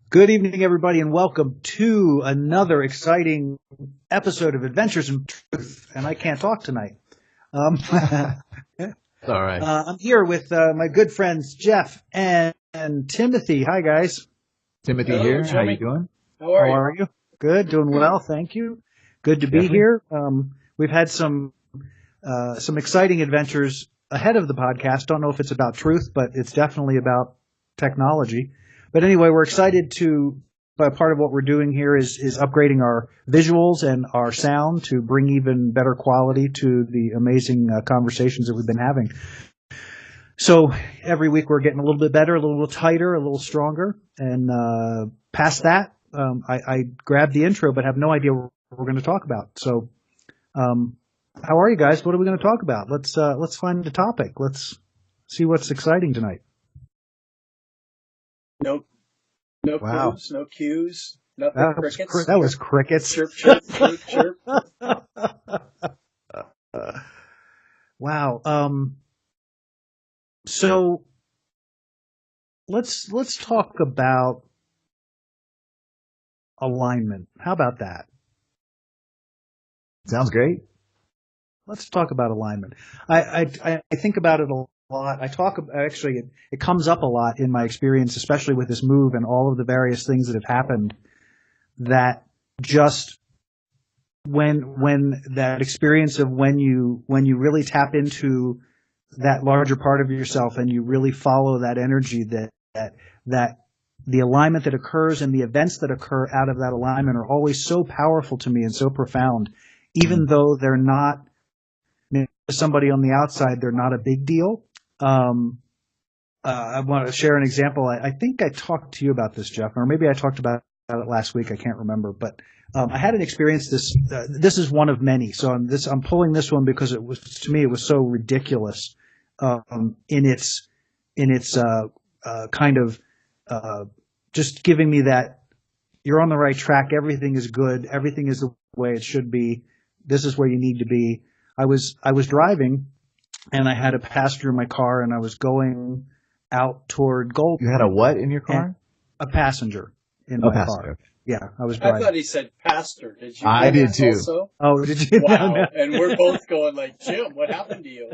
Good evening, everybody, and welcome to another exciting episode of Adventures in Truth. And I can't talk tonight. All right. I'm here with my good friends Jeff and Timothy. Hi, guys. Timothy Hello, here. Jimmy. How you doing? How are you? Good, doing well, thank you. Good to be Definitely. here. We've had some exciting adventures ahead of the podcast. Don't know if it's about truth, but it's definitely about technology. But anyway, we're excited but part of what we're doing here is upgrading our visuals and our sound to bring even better quality to the amazing conversations that we've been having. So every week we're getting a little bit better, a little tighter, a little stronger. And past that, I grabbed the intro but have no idea what we're going to talk about. So how are you guys? What are we going to talk about? Let's find a topic. Let's see what's exciting tonight. No Wow. clues, no cues, nothing. Crickets. That was crickets. Chirp, chirp, chirp, chirp. Wow. So let's talk about alignment. How about that? Sounds great. Let's talk about alignment. I think about it a lot. It comes up a lot in my experience, especially with this move and all of the various things that have happened, that just when that experience of when you really tap into that larger part of yourself and you really follow that energy, that the alignment that occurs and the events that occur out of that alignment are always so powerful to me and so profound, even though they're not, somebody on the outside, they're not a big deal. I want to share an example. I think I talked to you about this, Jeff, or maybe I talked about it last week. I can't remember, but I had an experience. This is one of many. So I'm pulling this one because to me it was so ridiculous in its kind of just giving me that you're on the right track. Everything is good. Everything is the way it should be. This is where you need to be. I was driving, and I had a passenger in my car, and I was going out toward Gold. You had a what in your car? A passenger in my car. Yeah, I was driving. I thought he said pastor. Did you? I did too. Also? Oh, did you? Wow. No. And we're both going like, Jim, what happened to you?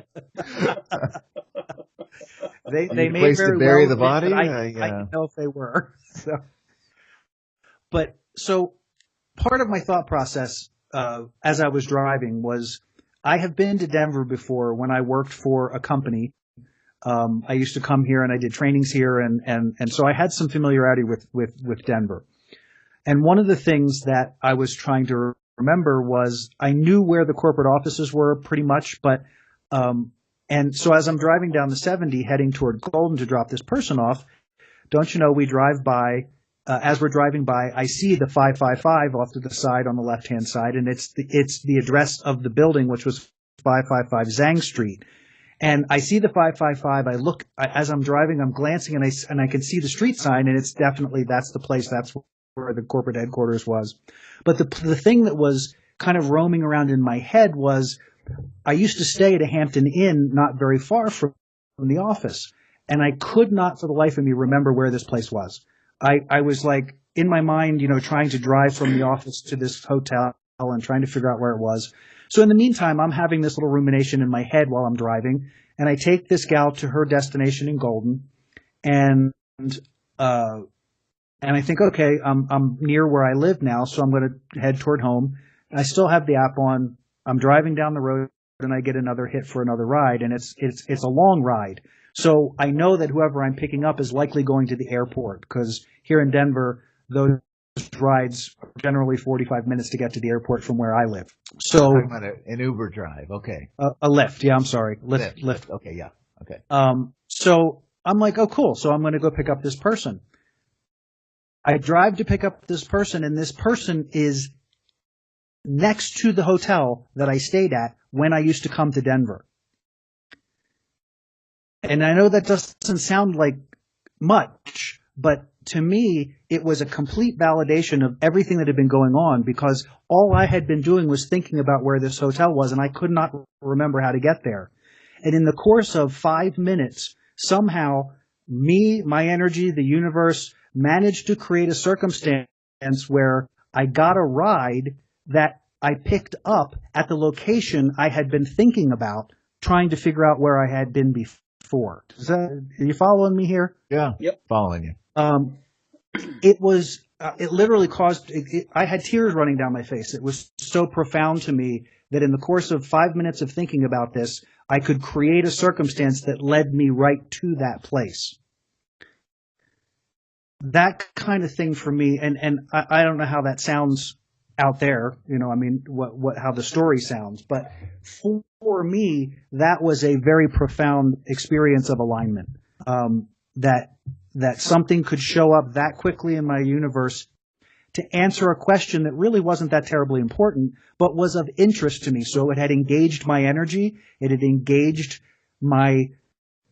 They You may place to very bury well the be, body? but I didn't know if they were. So part of my thought process as I was driving was, I have been to Denver before when I worked for a company. I used to come here and I did trainings here, and so I had some familiarity with Denver. And one of the things that I was trying to remember was I knew where the corporate offices were pretty much, but and so as I'm driving down the 70 heading toward Golden to drop this person off, don't you know, we drive by. As we're driving by, I see the 555 off to the side on the left-hand side, and it's the address of the building, which was 555 Zhang Street. And I see the 555. I look as I'm driving. I'm glancing, and I can see the street sign, and it's definitely that's the place. That's where the corporate headquarters was. But the thing that was kind of roaming around in my head was, I used to stay at a Hampton Inn not very far from the office, and I could not for the life of me remember where this place was. I was like in my mind, trying to drive from the office to this hotel and trying to figure out where it was. So in the meantime, I'm having this little rumination in my head while I'm driving, and I take this gal to her destination in Golden, and I think, okay, I'm near where I live now, so I'm going to head toward home. I still have the app on. I'm driving down the road, and I get another hit for another ride, and it's a long ride. So I know that whoever I'm picking up is likely going to the airport, because here in Denver, those rides are generally 45 minutes to get to the airport from where I live. So Talking about an Uber drive. Okay. A Lyft. Yeah, I'm sorry. Lyft. Okay. Yeah. Okay. So I'm like, oh, cool. So I'm going to go pick up this person. I drive to pick up this person, and this person is next to the hotel that I stayed at when I used to come to Denver. And I know that doesn't sound like much, but to me, it was a complete validation of everything that had been going on, because all I had been doing was thinking about where this hotel was, and I could not remember how to get there. And in the course of 5 minutes, somehow my energy, the universe managed to create a circumstance where I got a ride that I picked up at the location I had been thinking about, trying to figure out where I had been before. Are you following me here? Yeah. Yep. Following you. It literally caused, I had tears running down my face. It was so profound to me that in the course of 5 minutes of thinking about this, I could create a circumstance that led me right to that place. That kind of thing for me, and I don't know how that sounds out there, how the story sounds, but for me, that was a very profound experience of alignment. That something could show up that quickly in my universe to answer a question that really wasn't that terribly important, but was of interest to me. So it had engaged my energy, it had engaged my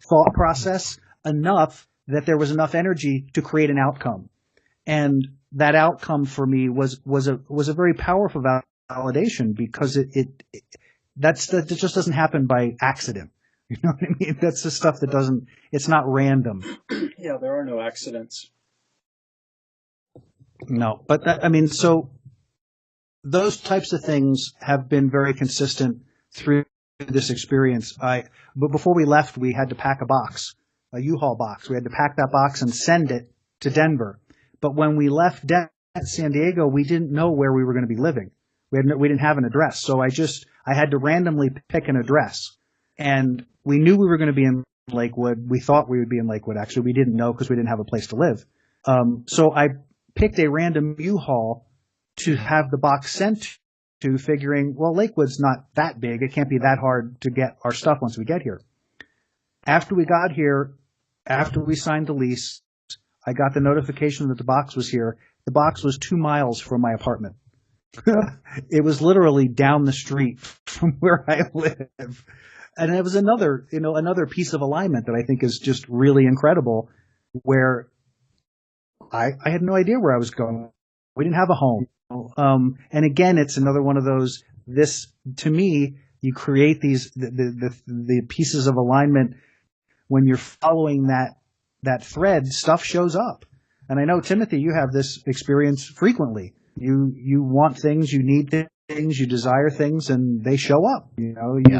thought process enough that there was enough energy to create an outcome. And that outcome for me was a very powerful validation, because that just doesn't happen by accident. You know what I mean? That's the stuff that it's not random. Yeah, there are no accidents. No, but so those types of things have been very consistent through this experience. But before we left, we had to pack a U-Haul box. We had to pack that box and send it to Denver. But when we left San Diego, we didn't know where we were going to be living. We didn't have an address. So I had to randomly pick an address. And we knew we were going to be in Lakewood. We thought we would be in Lakewood. Actually, we didn't know because we didn't have a place to live. So I picked a random U-Haul to have the box sent to, figuring, well, Lakewood's not that big. It can't be that hard to get our stuff once we get here. After we got here, after we signed the lease, I got the notification that the box was here. The box was 2 miles from my apartment. It was literally down the street from where I live. And it was another piece of alignment that I think is just really incredible, where I had no idea where I was going. We didn't have a home. And again, it's another one of those, to me, you create the pieces of alignment when you're following that thread, stuff shows up. And I know, Timothy, you have this experience frequently. You want things, you need things, you desire things, and they show up. You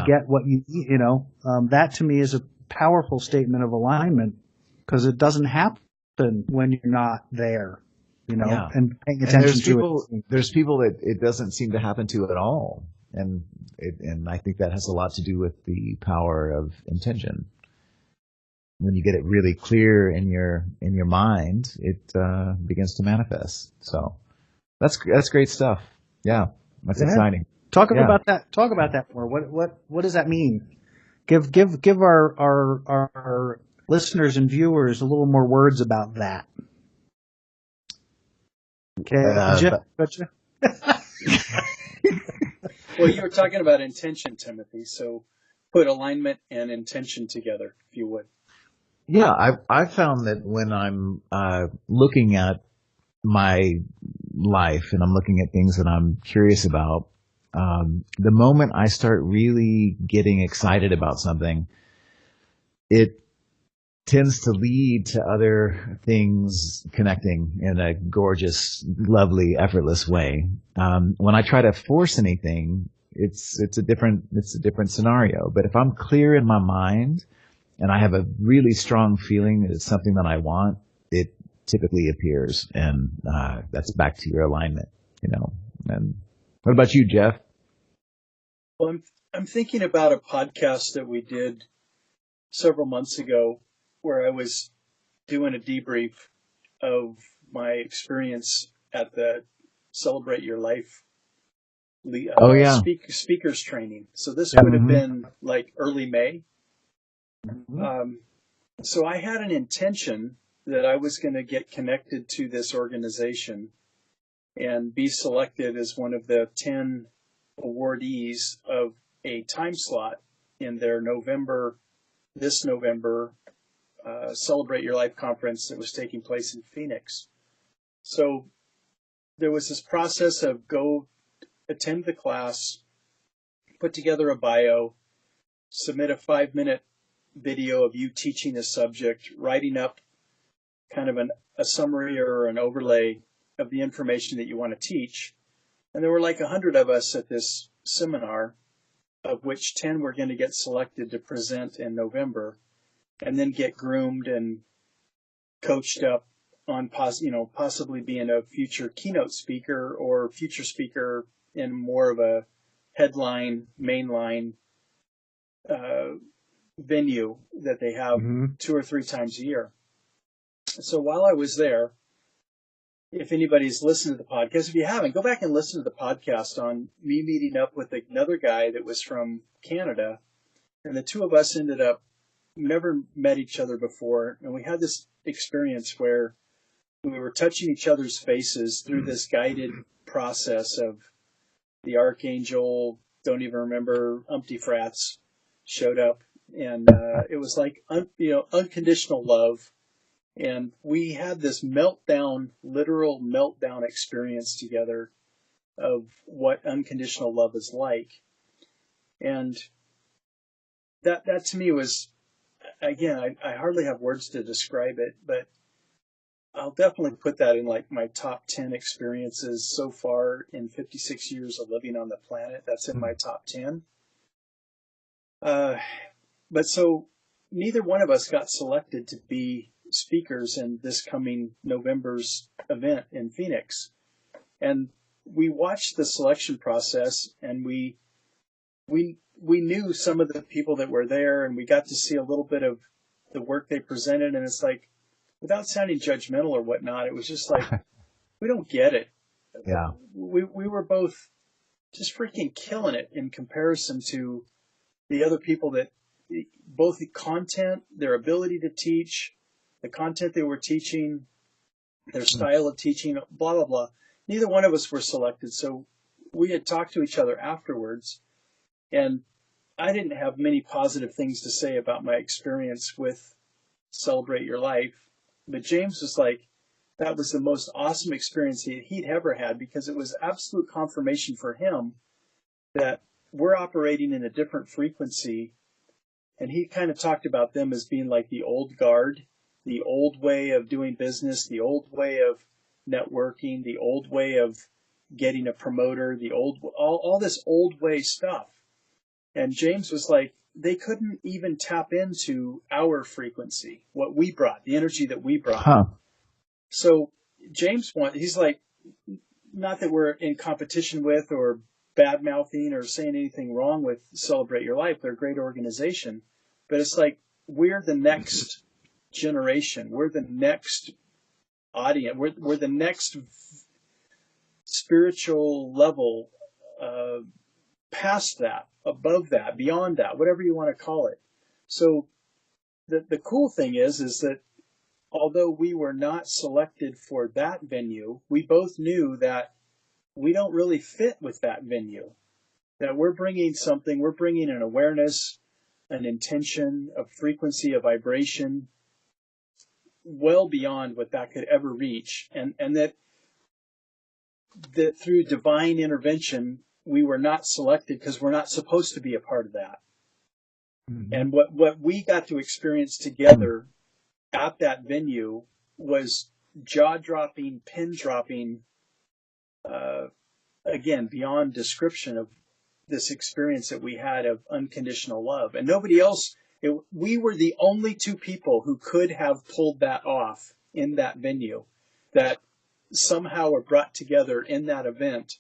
get what you need. That to me is a powerful statement of alignment, because it doesn't happen when you're not there. And paying attention to it. There's people that it doesn't seem to happen to at all, and I think that has a lot to do with the power of intention. When you get it really clear in your mind, it begins to manifest. So that's great stuff. Yeah, that's exciting. Talk about that. Talk about that more. What does that mean? Give our listeners and viewers a little more words about that. Okay, gotcha. Well, you were talking about intention, Timothy. So put alignment and intention together, if you would. Yeah, I've found that when I'm looking at my life and I'm looking at things that I'm curious about, the moment I start really getting excited about something, it tends to lead to other things connecting in a gorgeous, lovely, effortless way. When I try to force anything, it's a different scenario. But if I'm clear in my mind and I have a really strong feeling that it's something that I want, it typically appears, and that's back to your alignment, And what about you, Jeff? Well, I'm thinking about a podcast that we did several months ago, where I was doing a debrief of my experience at the Celebrate Your Life speakers training. So this would have been like early May. So I had an intention that I was going to get connected to this organization and be selected as one of the 10 awardees of a time slot in their this November Celebrate Your Life conference that was taking place in Phoenix. So there was this process of go attend the class, put together a bio, submit a 5-minute video of you teaching a subject, writing up kind of a summary or an overlay of the information that you want to teach. And there were like 100 of us at this seminar, of which 10 were going to get selected to present in November, and then get groomed and coached up on possibly being a future keynote speaker or future speaker in more of a headline, mainline venue that they have 2 or 3 times a year. So while I was there, if anybody's listened to the podcast, if you haven't, go back and listen to the podcast on me meeting up with another guy that was from Canada. And the two of us ended up never met each other before. And we had this experience where we were touching each other's faces through this guided process of the archangel, don't even remember, Umpty Frats showed up. And it was like, unconditional love. And we had this meltdown, literal meltdown experience together of what unconditional love is like. And that to me was, again, I hardly have words to describe it, but I'll definitely put that in like my top 10 experiences so far in 56 years of living on the planet. That's in my top 10. But so neither one of us got selected to be speakers in this coming November's event in Phoenix. And we watched the selection process, and we knew some of the people that were there, and we got to see a little bit of the work they presented. And it's like, without sounding judgmental or whatnot, it was just like, we don't get it. Yeah. We were both just freaking killing it in comparison to the other people that both the content, their ability to teach, the content they were teaching, their style of teaching, blah, blah, blah. Neither one of us were selected. So we had talked to each other afterwards, and I didn't have many positive things to say about my experience with Celebrate Your Life. But James was like, that was the most awesome experience he'd ever had, because it was absolute confirmation for him that we're operating in a different frequency. And he kind of talked about them as being like the old guard, the old way of doing business, the old way of networking, the old way of getting a promoter, all this old way stuff. And James was like, they couldn't even tap into our frequency, what we brought, the energy that we brought. Huh. So James he's like, not that we're in competition with or bad mouthing or saying anything wrong with Celebrate Your Life. They're a great organization, but it's like, we're the next generation. We're the next audience. We're the next spiritual level, past that, above that, beyond that, whatever you want to call it. So the cool thing is that although we were not selected for that venue, we both knew that we don't really fit with that venue, that we're bringing an awareness, an intention, a frequency, a vibration well beyond what that could ever reach. And that through divine intervention, we were not selected because we're not supposed to be a part of that. Mm-hmm. And what we got to experience together at that venue was jaw-dropping, pin-dropping, again, beyond description of this experience that we had of unconditional love. And nobody else, we were the only two people who could have pulled that off in that venue, that somehow were brought together in that event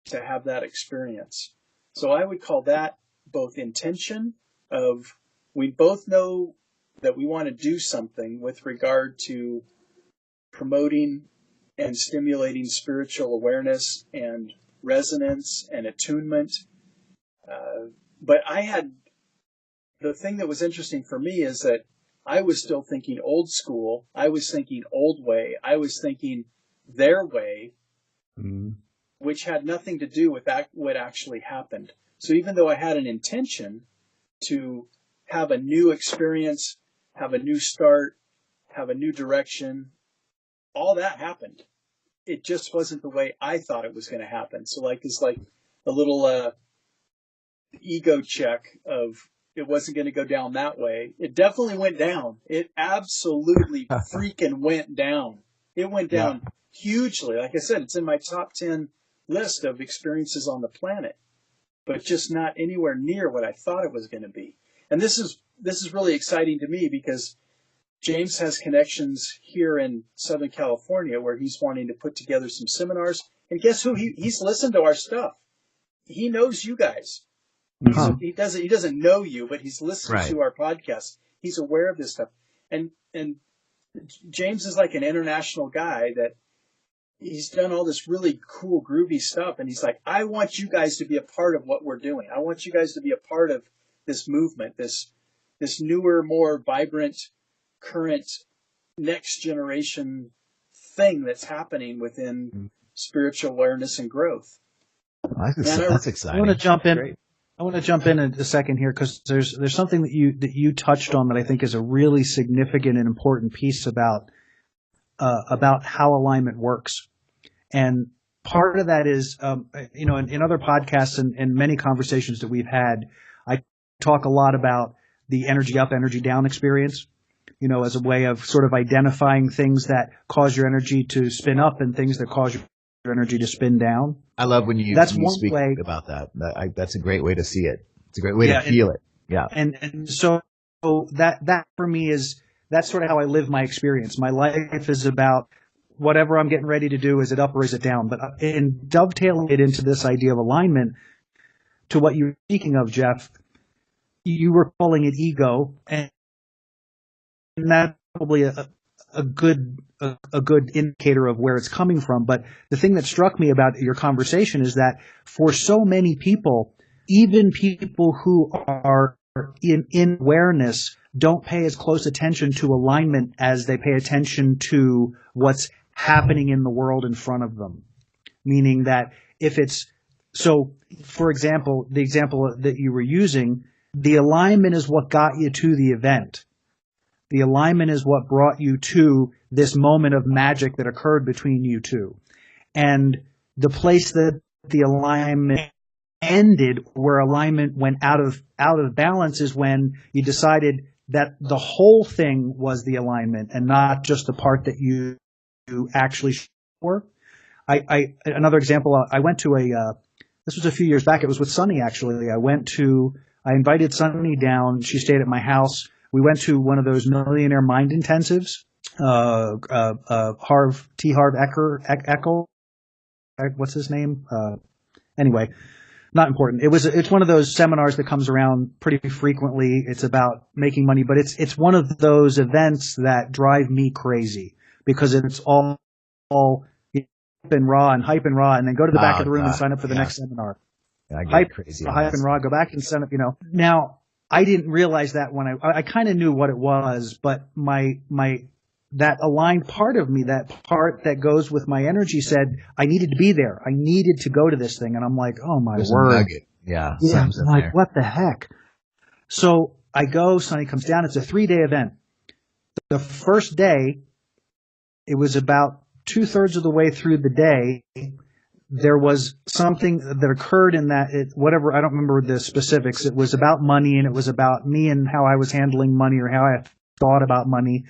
to have that experience. So I would call that both intention of, we both know that we want to do something with regard to promoting and stimulating spiritual awareness and resonance and attunement. But the thing that was interesting for me is that I was still thinking old school. I was thinking old way. I was thinking their way, which had nothing to do with what actually happened. So even though I had an intention to have a new experience, have a new start, have a new direction, all that happened. It just wasn't the way I thought it was going to happen. So it's like a little ego check of, it wasn't going to go down that way. It definitely went down. It absolutely freaking went down. It went down hugely. Like I said, it's in my top 10 list of experiences on the planet, but just not anywhere near what I thought it was going to be. And this is really exciting to me because James has connections here in Southern California where he's wanting to put together some seminars. And guess who? He's listened to our stuff. He knows you guys. He doesn't know you, but he's listened to our podcast. He's aware of this stuff. And James is like an international guy that he's done all this really cool, groovy stuff. And he's like, I want you guys to be a part of what we're doing. I want you guys to be a part of this movement, this newer, more vibrant, current, next generation thing that's happening within spiritual awareness and growth. That's exciting. I want to jump in. Great. I want to jump in a second here because there's something that you touched on that I think is a really significant and important piece about how alignment works. And part of that is, in other podcasts and many conversations that we've had, I talk a lot about the energy up, energy down experience, as a way of sort of identifying things that cause your energy to spin up and things that cause your energy to spin down. I love when you speak about that. That's a great way to see it. It's a great way to feel it. Yeah. And so that for me that's sort of how I live my experience. My life is about whatever I'm getting ready to do. Is it up or is it down? But in dovetailing it into this idea of alignment, to what you were speaking of, Jeff, you were calling it ego, and that's probably a good indicator of where it's coming from. But the thing that struck me about your conversation is that for so many people, even people who are in awareness don't pay as close attention to alignment as they pay attention to what's happening in the world in front of them. Meaning that for example, the example that you were using, the alignment is what got you to the event. The alignment is what brought you to this moment of magic that occurred between you two. And the place that the alignment ended, where alignment went out of balance, is when you decided that the whole thing was the alignment and not just the part that you actually were. Another example, I went to this was a few years back. It was with Sunny, actually. I invited Sunny down. She stayed at my house. We went to one of those millionaire mind intensives. Harv Eker, what's his name? Anyway, not important. It's one of those seminars that comes around pretty frequently. It's about making money, but it's one of those events that drive me crazy because it's all hype and raw, and then go to the back of the room and sign up for the next seminar. I get crazy. Hype and raw, go back and sign up. Now I didn't realize that when I kind of knew what it was, but that aligned part of me, that part that goes with my energy, said I needed to be there. I needed to go to this thing. And I'm like, oh my word. Yeah. I'm like, what the heck? So I go, Sonny comes down. It's a 3-day event. The first day, it was about 2/3 of the way through the day, there was something that occurred in that, I don't remember the specifics. It was about money, and it was about me and how I was handling money or how I thought about money.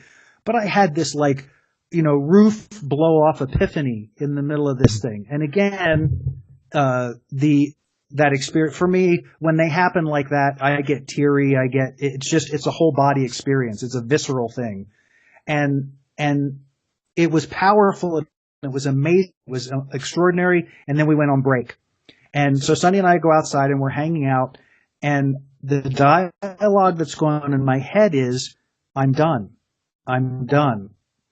But I had this roof blow off epiphany in the middle of this thing. And again, that experience for me, when they happen like that, I get teary. It's a whole body experience. It's a visceral thing. And it was powerful. It was amazing. It was extraordinary. And then we went on break. And so Sonny and I go outside and we're hanging out. And the dialogue that's going on in my head is, I'm done. I'm done.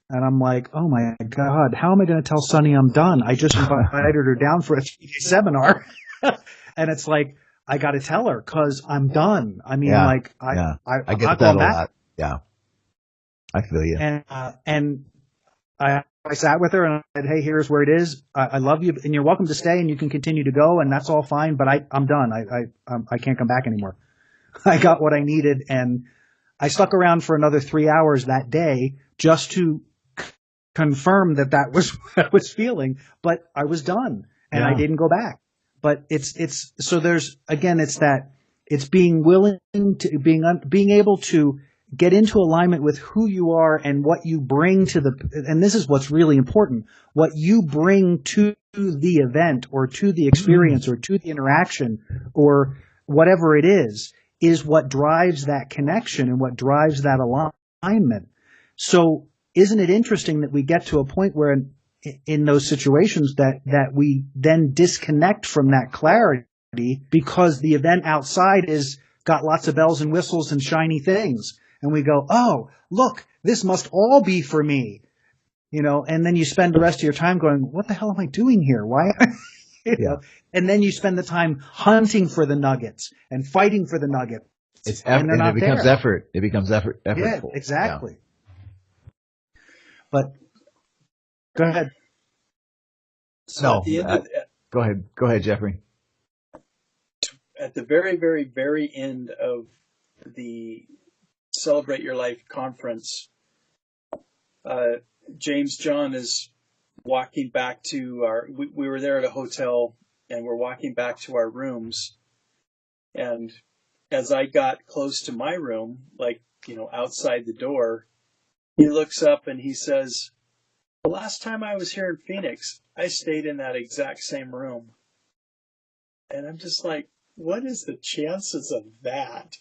And I'm like, oh my God, how am I going to tell Sonny I'm done? I just invited her down for a seminar. And it's like, I got to tell her because I'm done. I mean, I get that a lot. Yeah. I feel you. And I sat with her and I said, hey, here's where it is. I love you and you're welcome to stay and you can continue to go and that's all fine. But I'm done. I can't come back anymore. I got what I needed. And I stuck around for another 3 hours that day just to confirm that was what I was feeling, but I was done and I didn't go back. But it's so there's, again, it's that It's being willing to being able to get into alignment with who you are and what you bring to and this is what's really important, what you bring to the event or to the experience or to the interaction or whatever it is what drives that connection and what drives that alignment. So isn't it interesting that we get to a point where in those situations that we then disconnect from that clarity because the event outside is got lots of bells and whistles and shiny things. And we go, oh, look, this must all be for me, and then you spend the rest of your time going, what the hell am I doing here? Why? And then you spend the time hunting for the nuggets and fighting for the nugget. And it becomes there. Effort. It becomes effortful. Yeah, exactly. Yeah. But go ahead. So go ahead, Jeffrey. At the very, very, very end of the Celebrate Your Life conference, James John is walking back to we were there at a hotel and we're walking back to our rooms. And as I got close to my room, outside the door, he looks up and he says, the last time I was here in Phoenix, I stayed in that exact same room. And I'm just like, what is the chances of that?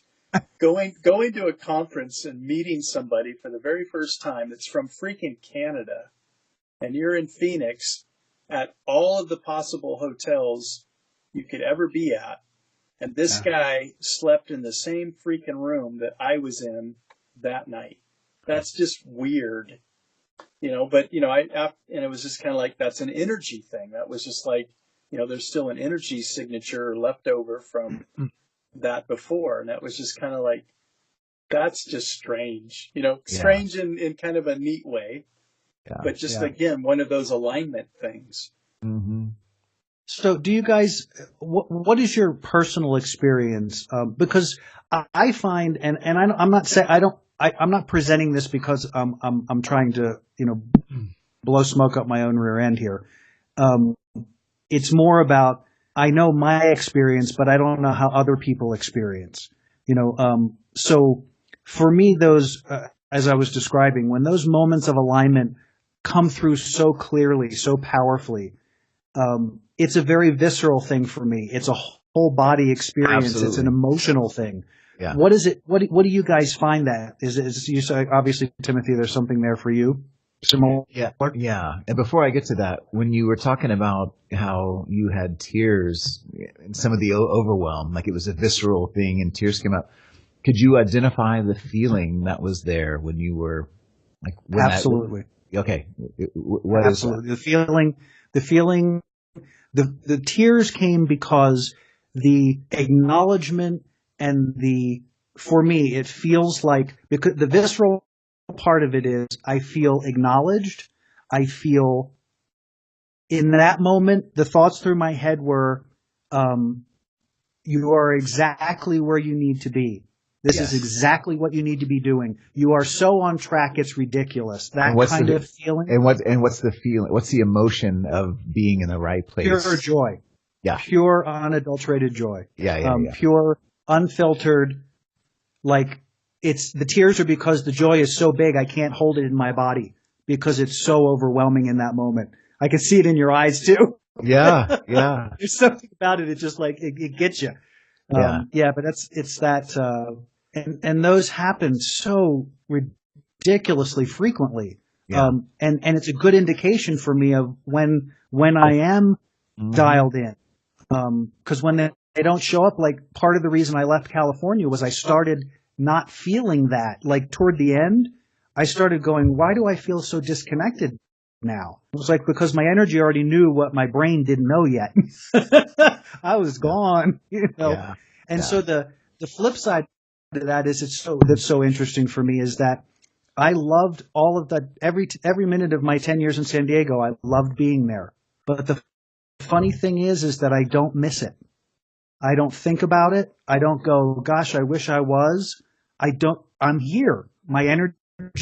Going to a conference and meeting somebody for the very first time that's from freaking Canada, and you're in Phoenix at all of the possible hotels you could ever be at, and this guy slept in the same freaking room that I was in that night. That's just weird, But and it was just kind of like that's an energy thing. That was just like, there's still an energy signature left over from that before, and that was just kind of like, that's just strange, strange in kind of a neat way, but just again, one of those alignment things. Mm-hmm. So do you guys, what is your personal experience? Because I find, and I'm not saying, I'm not presenting this because I'm trying to, blow smoke up my own rear end here. It's more about, I know my experience, but I don't know how other people experience, so for me, those, as I was describing, when those moments of alignment come through so clearly, so powerfully, it's a very visceral thing for me. It's a whole body experience. Absolutely. It's an emotional thing. Yeah. What is it? What do you guys find that? Is you say, obviously, Timothy, there's something there for you? Similar? Yeah. And before I get to that, when you were talking about how you had tears and some of the overwhelm, like it was a visceral thing and tears came out, could you identify the feeling that was there when you were like? Absolutely. Okay. What Absolutely. Is that? The feeling, the tears came because the acknowledgement and for me, it feels like, because the visceral part of it is I feel acknowledged. I feel in that moment, the thoughts through my head were, you are exactly where you need to be. This is exactly what you need to be doing. You are so on track, it's ridiculous. That kind of feeling. And what's the feeling? What's the emotion of being in the right place? Pure joy. Yeah. Pure, unadulterated joy. Yeah. Pure, unfiltered. Like, the tears are because the joy is so big I can't hold it in my body because it's so overwhelming in that moment. I can see it in your eyes too. Yeah. There's something about it. It's just like, it gets you. But it's that, and those happen so ridiculously frequently. Yeah. And it's a good indication for me of when I am dialed in. 'Cause when they don't show up, like part of the reason I left California was I started not feeling that. Like toward the end, I started going, why do I feel so disconnected now? It was like, because my energy already knew what my brain didn't know yet. I was gone, Yeah. And so the flip side to that is that's so interesting for me is that I loved all of that. Every minute of my 10 years in San Diego, I loved being there. But the funny thing is that I don't miss it. I don't think about it. I don't go, gosh, I wish I was. I'm here. My energy.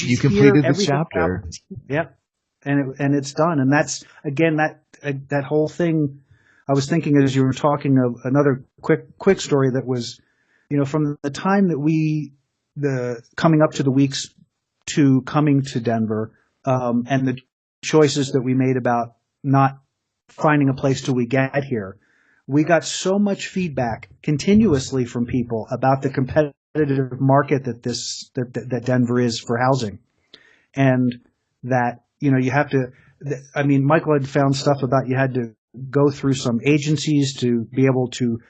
You completed the chapter. Yep. And it's done. And that's, again, that whole thing. I was thinking as you were talking of another quick story that was from the time that coming up to the weeks to coming to Denver, and the choices that we made about not finding a place till we get here, we got so much feedback continuously from people about the competitive market that Denver is for housing, and that you have to. Michael had found stuff about you had to go through some agencies to be able to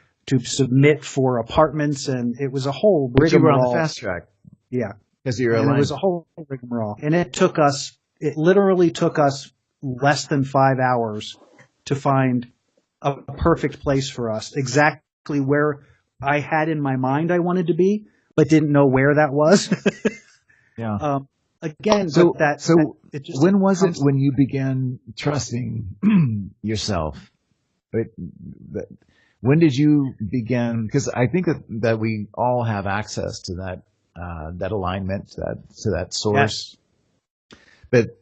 submit for apartments, and it was a whole rigmarole. But you were on the fast track. Yeah. Because you're and it was a whole rigmarole. And it literally took us less than 5 hours to find a perfect place for us, exactly where I had in my mind I wanted to be, but didn't know where that was. Yeah. Again, when was it when you began trusting yourself? When did you begin? Because I think that we all have access to that alignment, to that source. Yes. But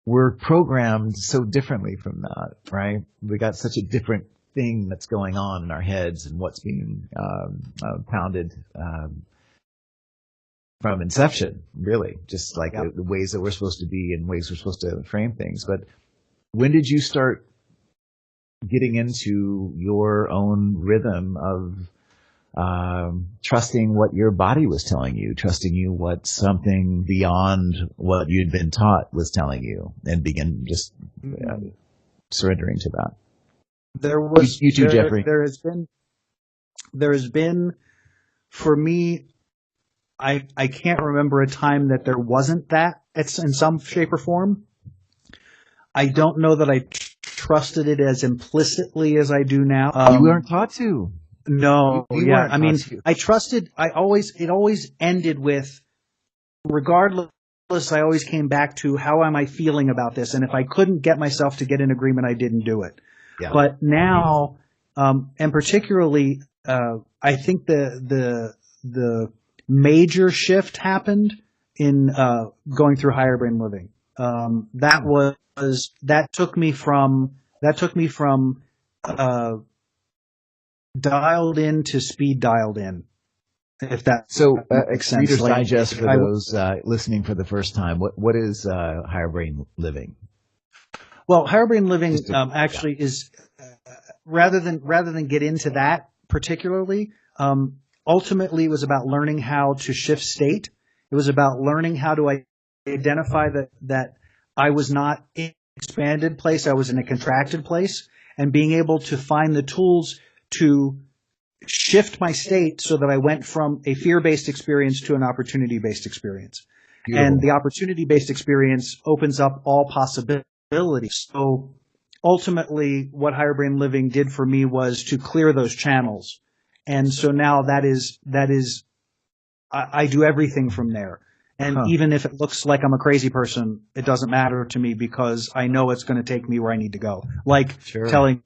we're programmed so differently from that, right? We got such a different thing that's going on in our heads and what's being pounded from inception, really, just like the ways that we're supposed to be and ways we're supposed to frame things. But when did you start getting into your own rhythm of trusting what your body was telling you, trusting what something beyond what you'd been taught was telling you, and begin just surrendering to that? There was you too, Jeffrey. There has been for me. I can't remember a time that there wasn't that. It's in some shape or form. I don't know that I trusted it as implicitly as I do now. You weren't taught to. No, I trusted. It always ended with, regardless, I always came back to how am I feeling about this, and if I couldn't get myself to get in agreement, I didn't do it. Yeah. But now, and particularly, I think the major shift happened in going through higher brain living. That took me from dialed in to speed dialed in. If that makes sense. Reader's Digest for those listening for the first time. What is higher brain living? Well, higher brain living actually is rather than get into that particularly. Ultimately, it was about learning how to shift state. It was about learning how to identify that I was not in an expanded place, I was in a contracted place, and being able to find the tools to shift my state so that I went from a fear-based experience to an opportunity-based experience. Beautiful. And the opportunity-based experience opens up all possibilities. So ultimately, what higher brain living did for me was to clear those channels. And so now I do everything from there. And even if it looks like I'm a crazy person, it doesn't matter to me because I know it's going to take me where I need to go. Like telling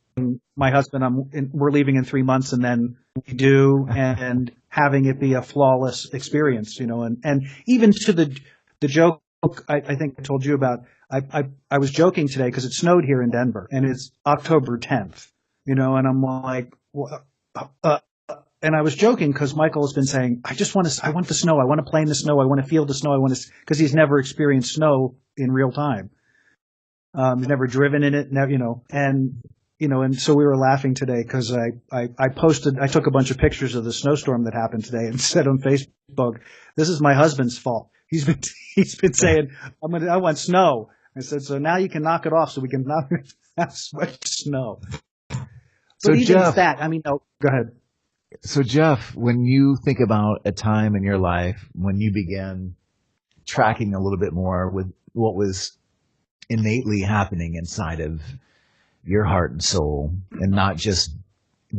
my husband we're leaving in 3 months, and then we do, and having it be a flawless experience, and even to the joke I think I told you about. I was joking today because it snowed here in Denver, and it's October 10th, and I'm like, and I was joking because Michael has been saying, I want the snow. I want to play in the snow. I want to feel the snow. Because he's never experienced snow in real time. He's never driven in it, and so we were laughing today because I took a bunch of pictures of the snowstorm that happened today and said on Facebook, this is my husband's fault. He's been saying, I want snow. I said, so now you can knock it off so we can not have snow. So even Jeff, that, go ahead. So Jeff, when you think about a time in your life when you began tracking a little bit more with what was innately happening inside of your heart and soul, and not just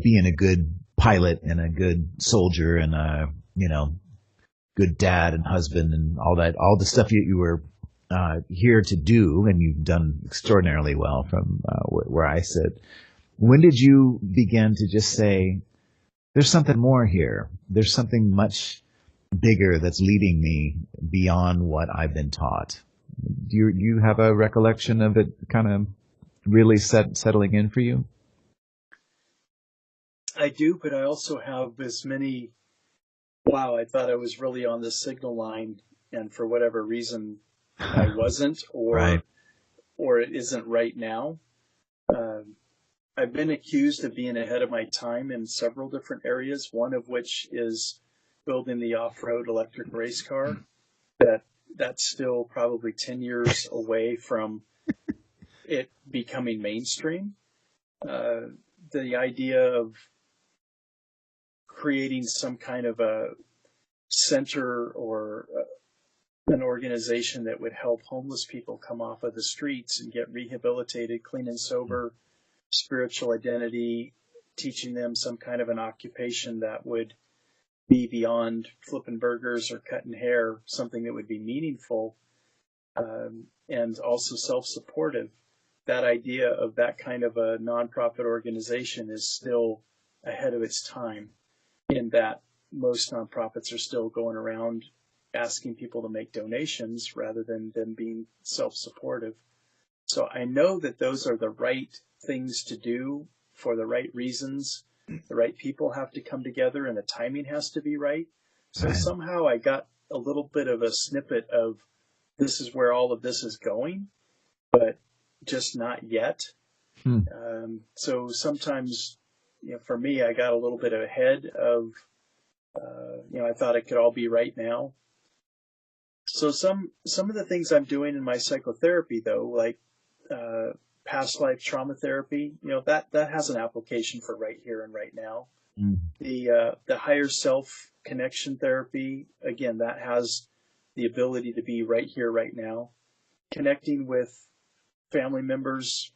being a good pilot and a good soldier and a, good dad and husband and all the stuff you were here to do, and you've done extraordinarily well from where I sit. When did you begin to just say, there's something more here. There's something much bigger that's leading me beyond what I've been taught? Do you have a recollection of it kind of really settling in for you? I do, but I also have as many wow, I thought I was really on the signal line, and for whatever reason, I wasn't, Right. or it isn't right now. Um, I've been accused of being ahead of my time in several different areas, one of which is building the off-road electric race car. That's still probably 10 years away from it becoming mainstream. Uh, the idea of creating some kind of a center or an organization that would help homeless people come off of the streets and get rehabilitated, clean and sober, spiritual identity, teaching them some kind of an occupation that would be beyond flipping burgers or cutting hair, something that would be meaningful, and also self-supportive. That idea of that kind of a nonprofit organization is still ahead of its time, in that most nonprofits are still going around asking people to make donations rather than them being self-supportive. So I know that those are the right things to do for the right reasons. The right people have to come together and the timing has to be right. So Right. somehow I got a little bit of a snippet of this is where all of this is going, but just not yet. Hmm. So sometimes, for me, I got a little bit ahead of, I thought it could all be right now. So some of the things I'm doing in my psychotherapy, though, like past life trauma therapy, that has an application for right here and right now. Hmm. The higher self connection therapy, again, that has the ability to be right here, right now. Connecting with family members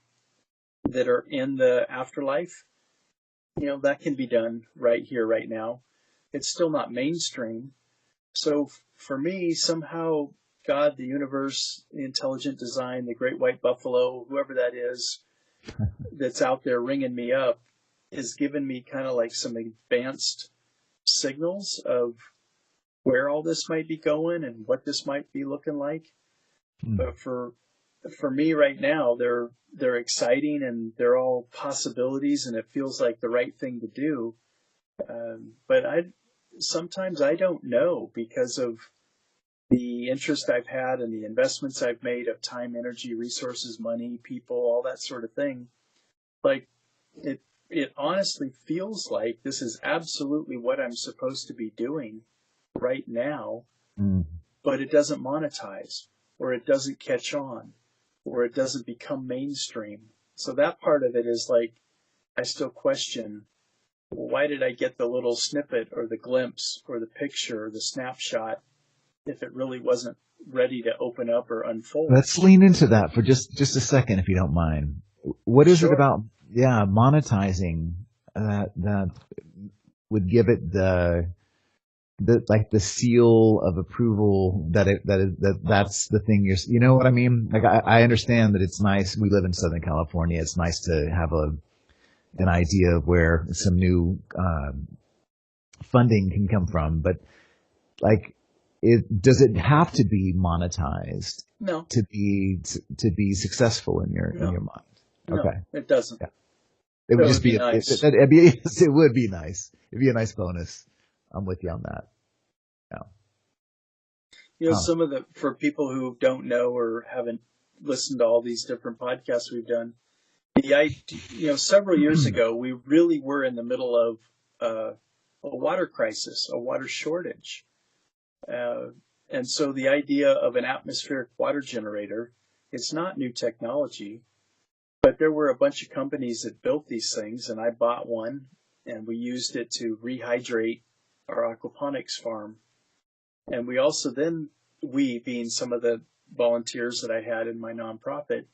that are in the afterlife, that can be done right here, right now. It's still not mainstream. So for me, somehow God, the universe, the intelligent design, the great white buffalo, whoever that is, that's out there ringing me up, is giving me kind of like some advanced signals of where all this might be going and what this might be looking like. Hmm. But for me right now, they're exciting and they're all possibilities, and it feels like the right thing to do. But sometimes I don't know because of the interest I've had and the investments I've made of time, energy, resources, money, people, all that sort of thing. Like it honestly feels like this is absolutely what I'm supposed to be doing right now, Hmm. but it doesn't monetize, or it doesn't catch on, or it doesn't become mainstream. So that part of it is like, I still question, well, why did I get the little snippet or the glimpse or the picture or the snapshot if it really wasn't ready to open up or unfold? Let's lean into that for just a second, if you don't mind. What is it Sure. about, monetizing that would give it the seal of approval that's the thing you know what I mean? Like I understand that it's nice. We live in Southern California. It's nice to have an idea of where some new funding can come from, but like, does it have to be monetized No, to be successful in your no, mind? no, Okay, it doesn't. yeah, it would That just would be be nice. it would be nice. It'd be a nice bonus. I'm with you on that. Yeah. Huh. Some of for people who don't know or haven't listened to all these different podcasts we've done, several years ago, we really were in the middle of a water crisis, a water shortage. Uh, and so the idea of an atmospheric water generator, it's not new technology, but there were a bunch of companies that built these things, and I bought one, and we used it to rehydrate our aquaponics farm. And we also then, we being some of the volunteers that I had in my nonprofit,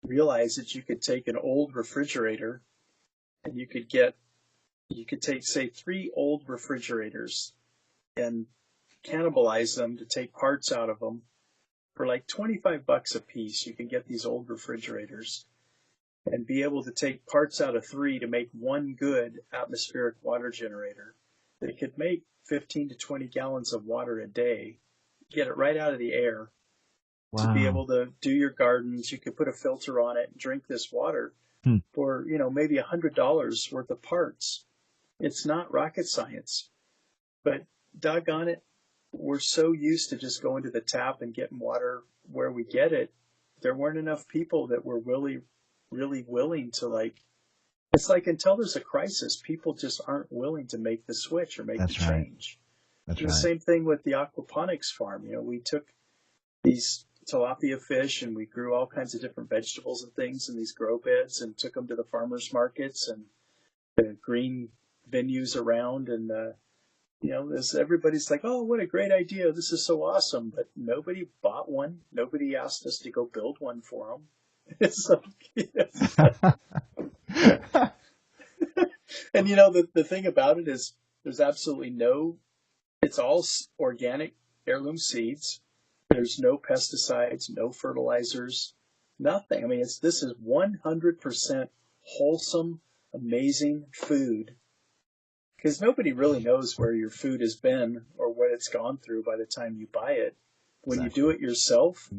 realized that you could take an old refrigerator and you could take, say, 3 old refrigerators and cannibalize them to take parts out of them for like $25 a piece. You can get these old refrigerators and be able to take parts out of 3 to make one good atmospheric water generator that could make 15 to 20 gallons of water a day, get it right out of the air to be Wow. able to do your gardens. You could put a filter on it and drink this water Hmm. for, maybe $100 worth of parts. It's not rocket science. But doggone it, we're so used to just going to the tap and getting water where we get it. There weren't enough people that were really, really willing to it's like until there's a crisis, people just aren't willing to make the switch or make the change. That's and right. The same thing with the aquaponics farm. We took these tilapia fish and we grew all kinds of different vegetables and things in these grow beds and took them to the farmers markets and the green venues around. And, everybody's like, oh, what a great idea. This is so awesome. But nobody bought one. Nobody asked us to go build one for them. It's and the thing about it is there's absolutely it's all organic heirloom seeds. There's no pesticides, no fertilizers, nothing. I mean, this is 100% wholesome, amazing food. Because nobody really knows where your food has been or what it's gone through by the time you buy it. When you do it yourself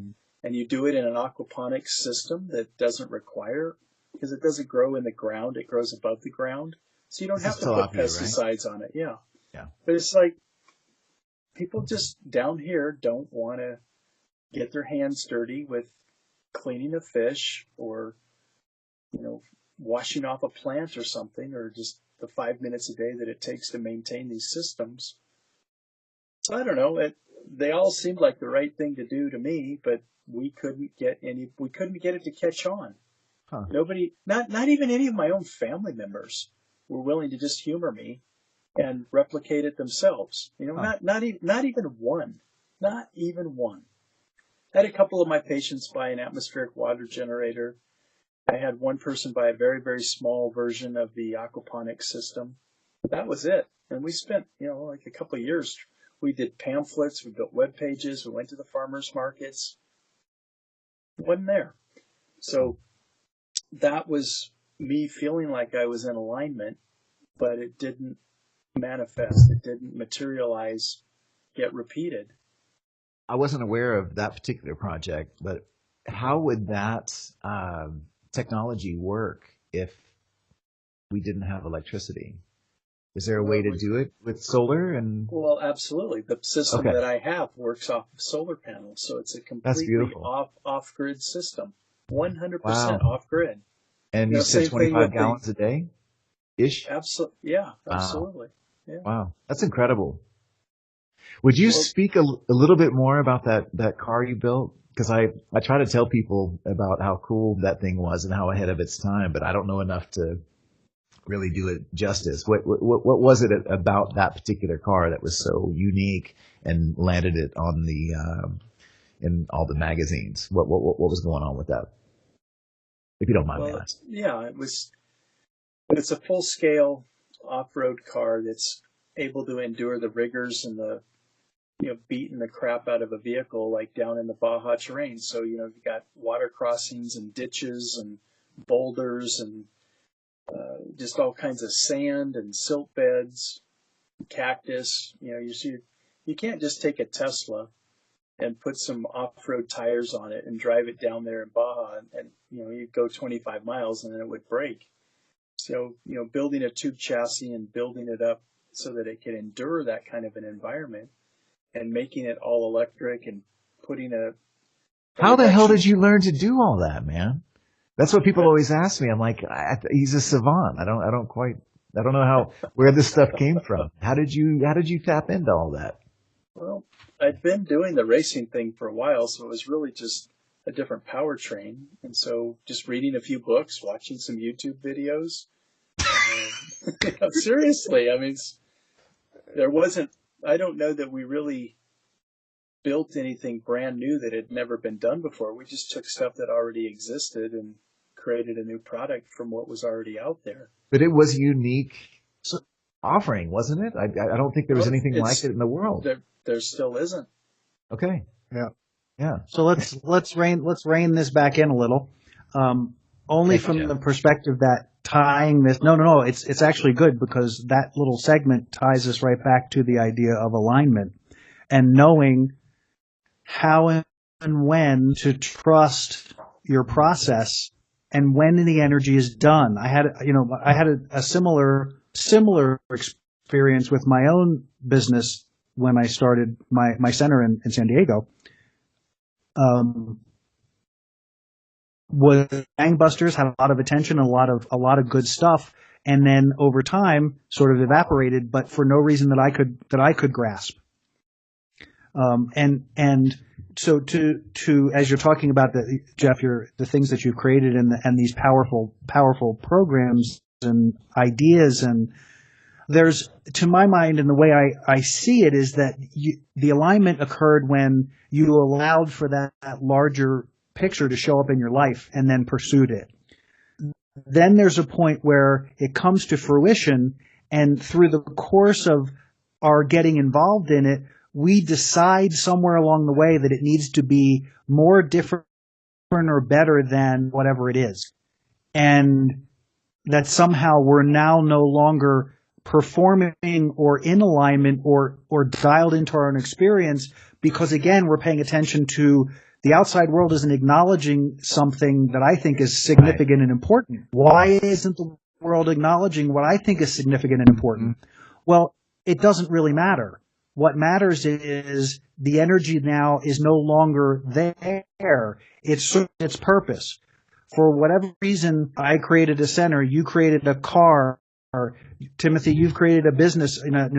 and you do it in an aquaponics system that doesn't require, because it doesn't grow in the ground, it grows above the ground. So you don't have to put pesticides on it. Yeah. But it's like people just down here don't want to get their hands dirty with cleaning a fish or, washing off a plant or something, or just the 5 minutes a day that it takes to maintain these systems. So I don't know. They all seemed like the right thing to do to me, but we couldn't get it to catch on. Huh. Nobody, not even any of my own family members were willing to just humor me and replicate it themselves. Not even one. Not even one. I had a couple of my patients buy an atmospheric water generator. I had one person buy a very, very small version of the aquaponics system. That was it. And we spent, like a couple of years. We did pamphlets. We built web pages. We went to the farmers markets. It wasn't there. So that was me feeling like I was in alignment, but it didn't manifest. It didn't materialize, get repeated. I wasn't aware of that particular project, but how would that technology work if we didn't have electricity? Is there a way to do it with solar? Well, absolutely. The system that I have works off of solar panels, so it's a completely off-grid system, 100% off-grid. And you said 25 gallons a day? Ish? Absolutely. Yeah, absolutely. Yeah. Wow. That's incredible. Would you speak a little bit more about that car you built? Because I try to tell people about how cool that thing was and how ahead of its time, but I don't know enough to really do it justice. What was it about that particular car that was so unique and landed it on in all the magazines? What was going on with that? If you don't mind me asking. Yeah, it's a full-scale off-road car that's able to endure the rigors and the beating the crap out of a vehicle like down in the Baja terrain. So, you've got water crossings and ditches and boulders and just all kinds of sand and silt beds, cactus. You can't just take a Tesla and put some off-road tires on it and drive it down there in Baja and you'd go 25 miles and then it would break. So, building a tube chassis and building it up so that it can endure that kind of an environment and making it all electric and putting How the hell did you learn to do all that, man? That's what people always ask me. I'm like, he's a savant. I don't know where this stuff came from. How did you tap into all that? Well, I'd been doing the racing thing for a while, so it was really just a different powertrain. And so just reading a few books, watching some YouTube videos. Seriously, I mean, I don't know that we really built anything brand new that had never been done before. We just took stuff that already existed and created a new product from what was already out there. But it was a unique offering, wasn't it? I don't think there was anything like it in the world. There still isn't. Okay. Yeah. So let's rein this back in a little. Only from the perspective that tying this, no, it's actually good because that little segment ties us right back to the idea of alignment and knowing how and when to trust your process and when the energy is done. I had a similar experience with my own business when I started my center in San Diego, was gangbusters, had a lot of attention, a lot of good stuff, and then over time sort of evaporated, but for no reason that I could grasp. And so to as you're talking about Jeff, the things that you've created and these powerful programs and ideas, and there's, to my mind, and the way I see it is that the alignment occurred when you allowed for that larger picture to show up in your life and then pursued it. Then there's a point where it comes to fruition, and through the course of our getting involved in it, we decide somewhere along the way that it needs to be more different or better than whatever it is. And that somehow we're now no longer performing or in alignment or dialed into our own experience, because again, we're paying attention to the outside world isn't acknowledging something that I think is significant and important. Why isn't the world acknowledging what I think is significant and important? Well, it doesn't really matter. What matters is the energy now is no longer there. It's its purpose. For whatever reason, I created a center, you created a car, or Timothy, you've created a business in a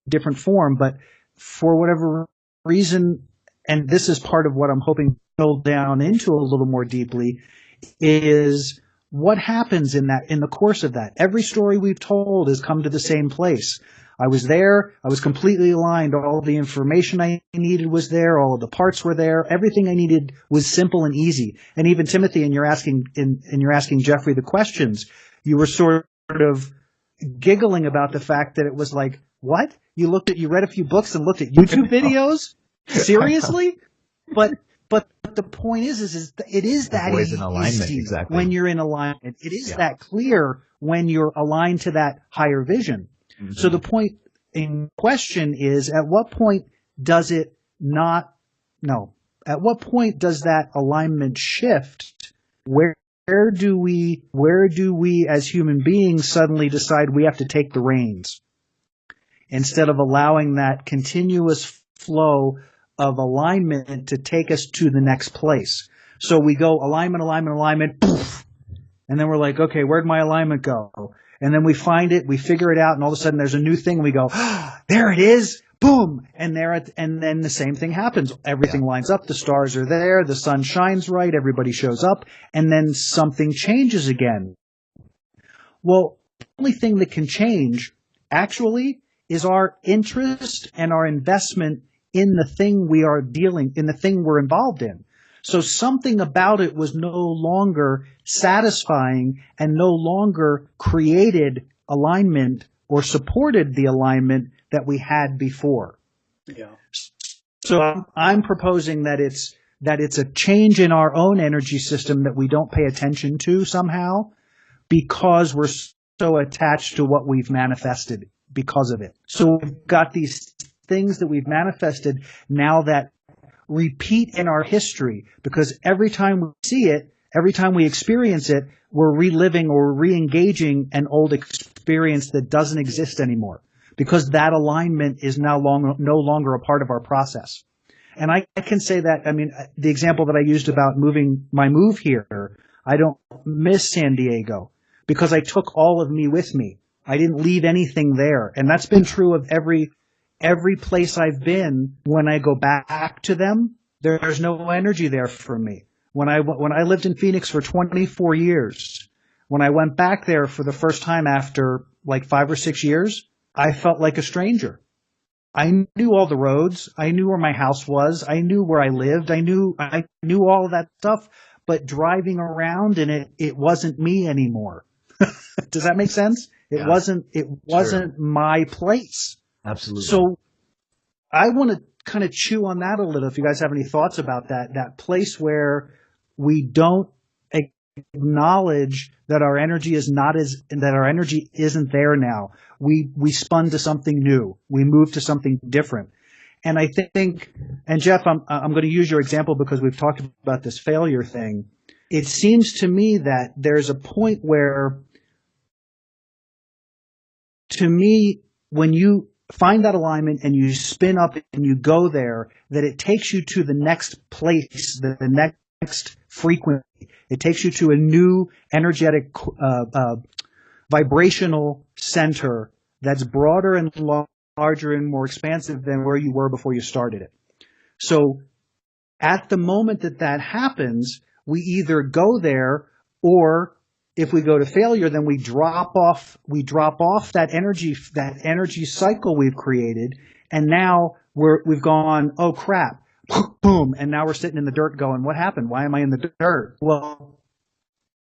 different form, but for whatever reason, and this is part of what I'm hoping to build down into a little more deeply, is what happens in the course of that. Every story we've told has come to the same place. I was there. I was completely aligned. All of the information I needed was there. All of the parts were there. Everything I needed was simple and easy. And even Timothy, and you're asking Jeffrey the questions, you were sort of giggling about the fact that it was like, what? You read a few books and looked at YouTube videos? Seriously? But the point is it is that easy in alignment, exactly. When you're in alignment. It is that clear when you're aligned to that higher vision. Mm-hmm. So the point in question is, at what point does at what point does that alignment shift? Where do we as human beings suddenly decide we have to take the reins instead of allowing that continuous flow of alignment to take us to the next place? So we go alignment, poof, and then we're like, okay, where'd my alignment go? And then we find it, we figure it out, and all of a sudden there's a new thing. We go, there it is, boom, and then the same thing happens. Everything lines up, the stars are there, the sun shines right, everybody shows up, and then something changes again. Well, the only thing that can change, actually, is our interest and our investment in the thing we're involved in. So something about it was no longer satisfying and no longer created alignment or supported the alignment that we had before. Yeah. So I'm proposing that it's a change in our own energy system that we don't pay attention to somehow, because we're so attached to what we've manifested because of it. So we've got these things that we've manifested now that repeat in our history, because every time we see it, every time we experience it, we're reliving or re-engaging an old experience that doesn't exist anymore, because that alignment is no longer a part of our process. And I can say that, I mean, the example that I used about my move here, I don't miss San Diego because I took all of me with me. I didn't leave anything there. And that's been true of every place I've been. When I go back to them, there's no energy there for me. When I lived in Phoenix for 24 years, when I went back there for the first time after like 5 or 6 years, I felt like a stranger. I knew all the roads. I knew where my house was. I knew where I lived. I knew all of that stuff, but driving around in it wasn't me anymore. Does that make sense? It wasn't my place. Absolutely. So I want to kind of chew on that a little. If you guys have any thoughts about that place where we don't acknowledge that our energy isn't there now. We spun to something new. We moved to something different. And I think, and Jeff, I'm going to use your example because we've talked about this failure thing. It seems to me that there's a point where, to me, when you find that alignment and you spin up and you go there, that it takes you to the next place, the next frequency. It takes you to a new energetic, vibrational center that's broader and larger and more expansive than where you were before you started it. So at the moment that happens, we either go there, or if we go to failure, then we drop off that energy cycle we've created. And now we've gone, oh crap, boom. And now we're sitting in the dirt going, what happened? Why am I in the dirt? Well,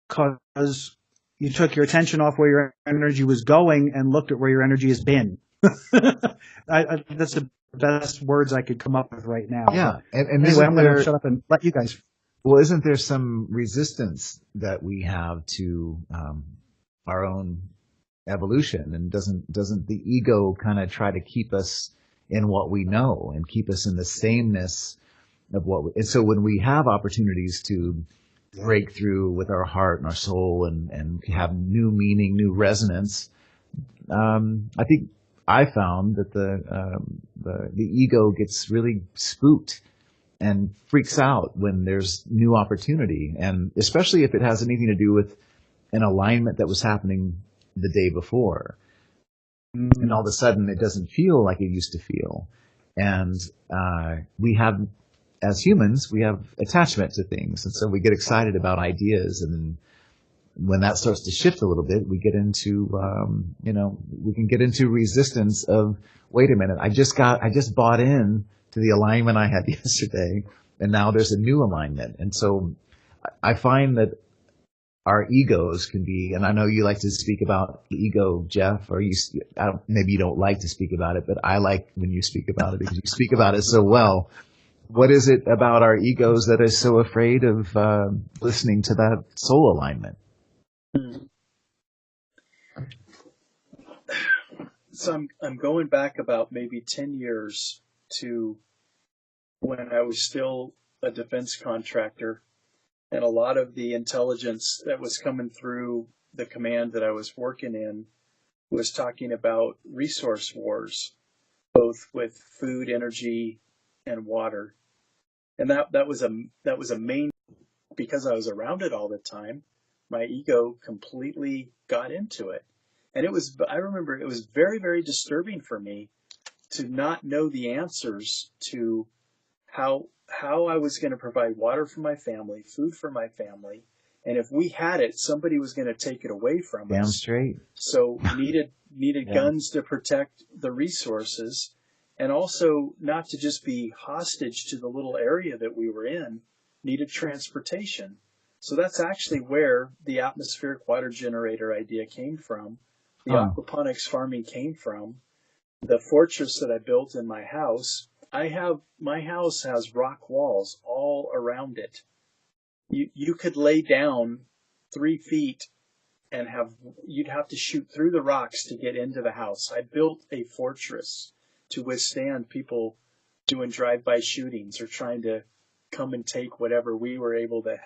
because you took your attention off where your energy was going and looked at where your energy has been. That's the best words I could come up with right now. Yeah. And anyway, I'm going to shut up and let you guys. Well, isn't there some resistance that we have to our own evolution? And doesn't the ego kind of try to keep us in what we know and keep us in the sameness of and so when we have opportunities to break through with our heart and our soul and have new meaning, new resonance, I think I found that the ego gets really spooked and freaks out when there's new opportunity, and especially if it has anything to do with an alignment that was happening the day before. And all of a sudden it doesn't feel like it used to feel. And we have, as humans, we have attachment to things, and so we get excited about ideas, and when that starts to shift a little bit, we get into we can get into resistance of, wait a minute, I just bought in to the alignment I had yesterday, and now there's a new alignment. And so I find that our egos can be, and I know you like to speak about the ego, Jeff, or maybe you don't like to speak about it, but I like when you speak about it because you speak about it so well. What is it about our egos that is so afraid of listening to that soul alignment? So I'm going back about maybe 10 years to when I was still a defense contractor, and a lot of the intelligence that was coming through the command that I was working in was talking about resource wars, both with food, energy, and water. And that was a main, because I was around it all the time, my ego completely got into it. And I remember it was very, very disturbing for me to not know the answers to how I was going to provide water for my family, food for my family. And if we had it, somebody was going to take it away from us. Damn straight. So needed guns to protect the resources, and also not to just be hostage to the little area that we were in, needed transportation. So that's actually where the atmospheric water generator idea came from. The aquaponics farming came from. The fortress that I built in my house, my house has rock walls all around it. You could lay down 3 feet and you'd have to shoot through the rocks to get into the house. I built a fortress to withstand people doing drive-by shootings or trying to come and take whatever we were able to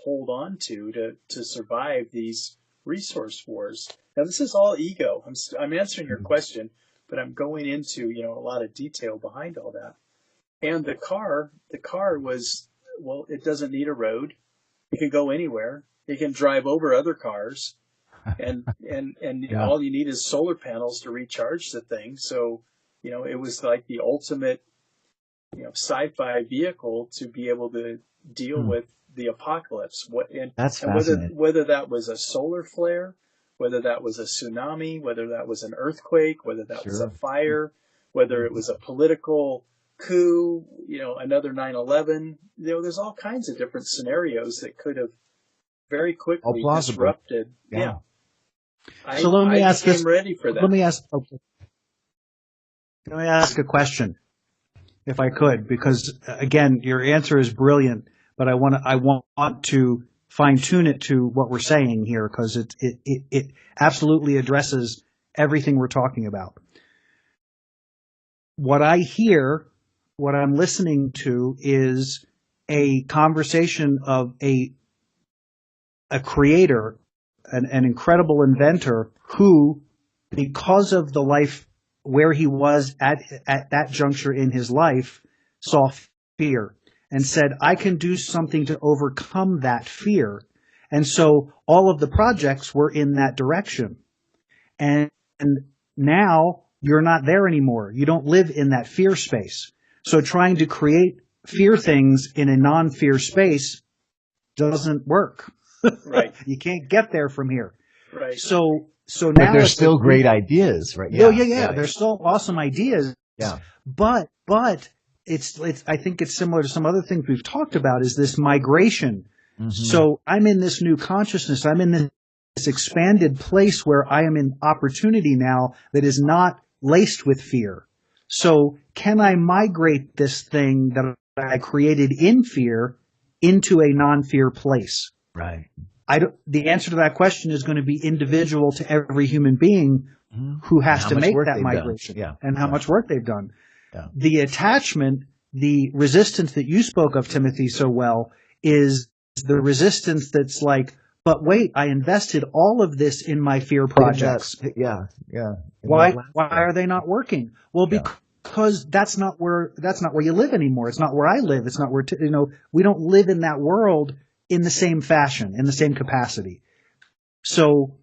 hold on to survive these resource wars. Now, this is all ego. I'm answering your question, but I'm going into, a lot of detail behind all that. And the car was, well, it doesn't need a road. It can go anywhere. It can drive over other cars, and Yeah. all you need is solar panels to recharge the thing. So, it was like the ultimate, sci-fi vehicle to be able to deal with the apocalypse. That's and fascinating. whether that was a solar flare, whether that was a tsunami, whether that was an earthquake, whether that was a fire, whether it was a political coup, another 9/11. There's all kinds of different scenarios that could have very quickly disrupted. Yeah. So let me ask this. Ready for that. Let me ask a question, if I could, because again, your answer is brilliant, but I want to fine tune it to what we're saying here, because it absolutely addresses everything we're talking about. What I hear, what I'm listening to, is a conversation of a creator, an incredible inventor who, because of the life where he was at that juncture in his life, saw fear and said, I can do something to overcome that fear. And so all of the projects were in that direction. And now you're not there anymore. You don't live in that fear space. So trying to create fear things in a non-fear space doesn't work. Right. You can't get there from here. Right. So now But there's still great ideas, right? Yeah. There's still awesome ideas. Yeah. But it's I think it's similar to some other things we've talked about, is this migration. Mm-hmm. So I'm in this new consciousness. I'm in this expanded place where I am in opportunity now that is not laced with fear. So can I migrate this thing that I created in fear into a non-fear place? Right. The answer to that question is going to be individual to every human being who has to make that migration and how much work they've done. Yeah. The attachment, the resistance that you spoke of, Timothy, so well, is the resistance that's like, but wait, I invested all of this in my fear projects. Yeah. Why are they not working? Well, because that's not where you live anymore. It's not where I live. It's not where we don't live in that world in the same fashion, in the same capacity. So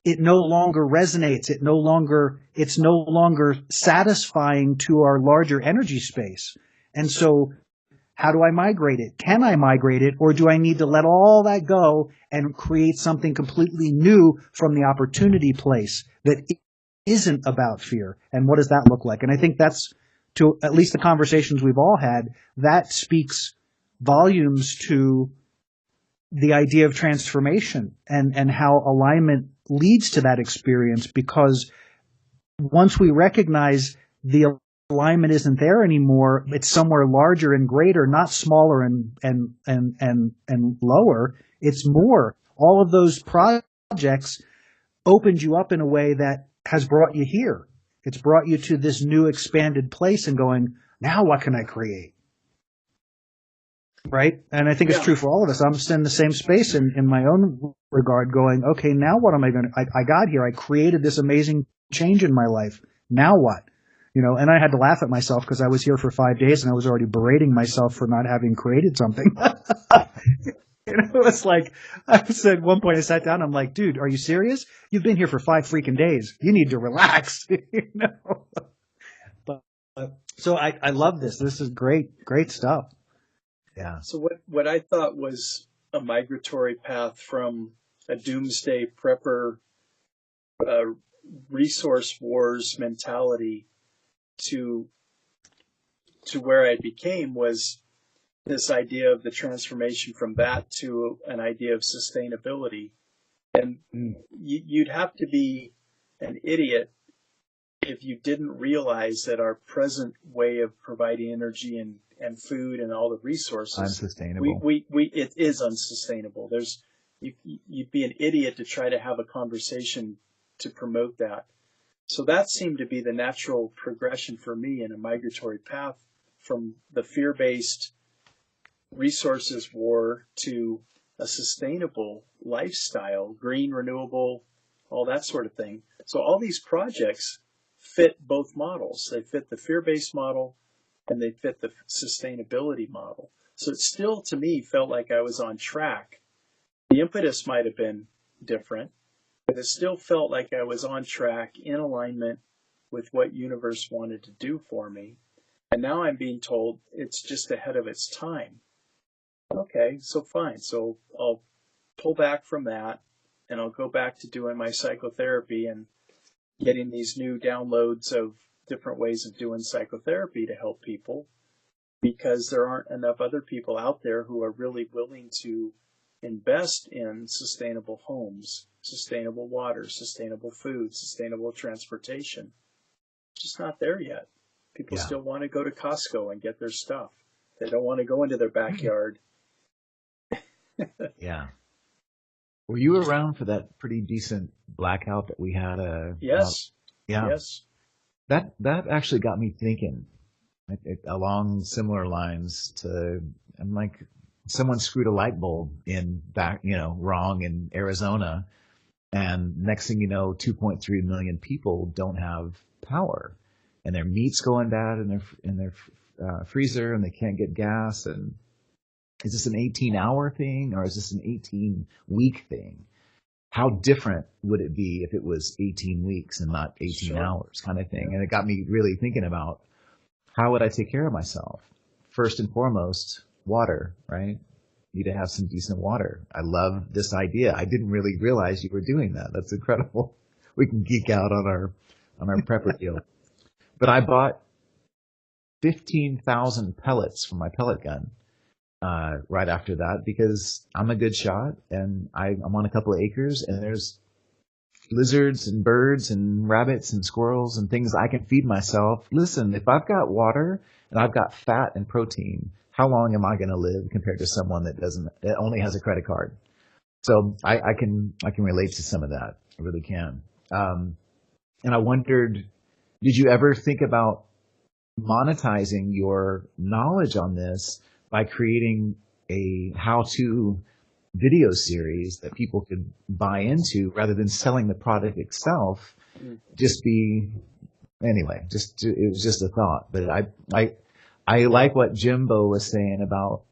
it no longer resonates. It's no longer satisfying to our larger energy space. And so how do I migrate it? Can I migrate it, or do I need to let all that go and create something completely new from the opportunity place that isn't about fear? And what does that look like? And I think that's, to at least the conversations we've all had, that speaks volumes to the idea of transformation and how alignment leads to that experience, because once we recognize the alignment isn't there anymore, it's somewhere larger and greater, not smaller and lower. It's more. All of those projects opened you up in a way that has brought you here. It's brought you to this new expanded place and going, now what can I create? Right? And I think it's true for all of us. I'm in the same space in my own regard, going, okay, now what am I going to, I got here. I created this amazing change in my life. Now what? And I had to laugh at myself because I was here for 5 days and I was already berating myself for not having created something. It's like, I said at one point, I sat down, I'm like, dude, are you serious? You've been here for 5 freaking days. You need to relax. But so I love this. This is great stuff. Yeah. So what I thought was a migratory path from a doomsday prepper, resource wars mentality to where I became was this idea of the transformation from that to an idea of sustainability. And you'd have to be an idiot if you didn't realize that our present way of providing energy and food and all the resources, unsustainable. It is unsustainable. You'd be an idiot to try to have a conversation to promote that. So that seemed to be the natural progression for me in a migratory path from the fear-based resources war to a sustainable lifestyle, green, renewable, all that sort of thing. So all these projects fit both models. They fit the fear-based model and they fit the sustainability model. So it still, to me, felt like I was on track. The impetus might have been different, but it still felt like I was on track in alignment with what universe wanted to do for me. And now I'm being told it's just ahead of its time. Okay, so fine. So I'll pull back from that and I'll go back to doing my psychotherapy and getting these new downloads of different ways of doing psychotherapy to help people, because there aren't enough other people out there who are really willing to invest in sustainable homes, sustainable water, sustainable food, sustainable transportation. It's just not there yet. People still want to go to Costco and get their stuff. They don't want to go into their backyard. Yeah. Were you around for that pretty decent blackout that we had? Yes. Yes. That actually got me thinking along similar lines I'm like, someone screwed a light bulb wrong in Arizona. And next thing you know, 2.3 million people don't have power. and their meat's going bad in their freezer, and they can't get gas. And is this an 18-hour thing, or is this an 18-week thing? How different would it be if it was 18 weeks and not 18 hours kind of thing? And it got me really thinking about, how would I take care of myself? First and foremost, water, right? Need to have some decent water. I love this idea. I didn't really realize you were doing that. That's incredible. We can geek out on our prepper deal. But I bought 15,000 pellets for my pellet gun right after that, because I'm a good shot, and I'm on a couple of acres, and there's lizards and birds and rabbits and squirrels and things I can feed myself. Listen, if I've got water and I've got fat and protein, how long am I going to live compared to someone that only has a credit card? So I can relate to some of that. I really can. And I wondered, did you ever think about monetizing your knowledge on this by creating a how-to video series that people could buy into, rather than selling the product itself? It was just a thought. But I like what Jimbo was saying about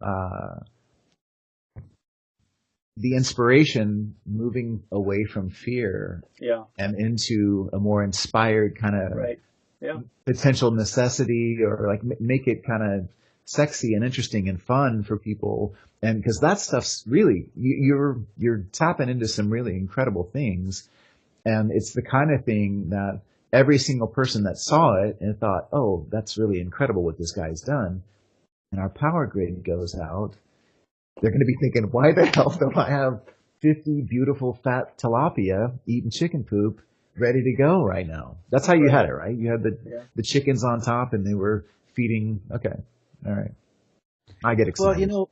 the inspiration moving away from fear and into a more inspired kind of potential necessity, or like make it kind of sexy and interesting and fun for people. And because that stuff's really, you're tapping into some really incredible things. And it's the kind of thing that every single person that saw it and thought, oh, that's really incredible what this guy's done, and our power grid goes out, they're going to be thinking, why the hell don't I have 50 beautiful fat tilapia eating chicken poop ready to go right now? That's how you had it, right? You had the chickens on top, and they were feeding. Okay. All right. I get excited. Well,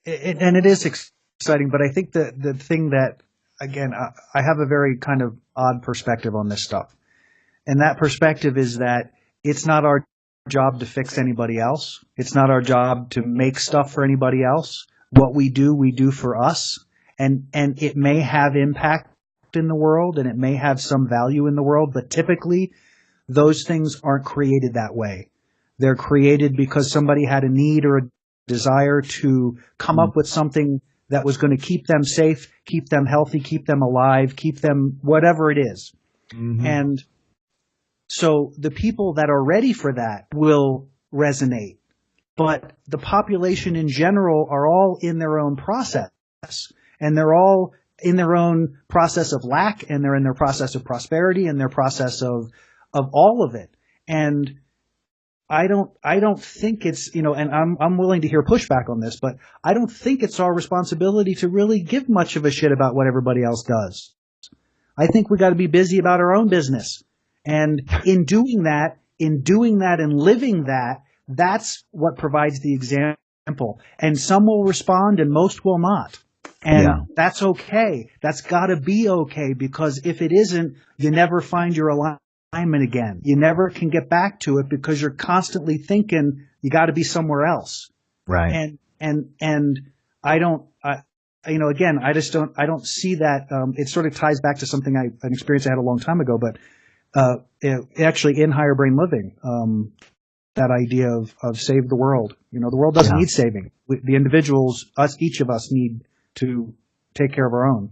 and it is exciting, but I think the thing that, again, I have a very kind of odd perspective on this stuff. And that perspective is that it's not our job to fix anybody else. It's not our job to make stuff for anybody else. What we do for us. And it may have impact in the world, and it may have some value in the world, but typically those things aren't created that way. They're created because somebody had a need or a desire to come up with something that was going to keep them safe, keep them healthy, keep them alive, keep them whatever it is. Mm-hmm. And so the people that are ready for that will resonate. But the population in general are all in their own process, and they're all in their own process of lack, and they're in their process of prosperity, and their process of all of it. And I don't think it's, and I'm willing to hear pushback on this, but I don't think it's our responsibility to really give much of a shit about what everybody else does. I think we got to be busy about our own business. And in doing that and living that, that's what provides the example. And some will respond and most will not. And that's okay. That's got to be okay, because if it isn't, you never find your alignment again. You never can get back to it, because you're constantly thinking you got to be somewhere else. Right. And I don't see that. It sort of ties back to something an experience I had a long time ago, but actually in Higher Brain Living, that idea of save the world. The world doesn't need saving. The individuals, each of us need to take care of our own.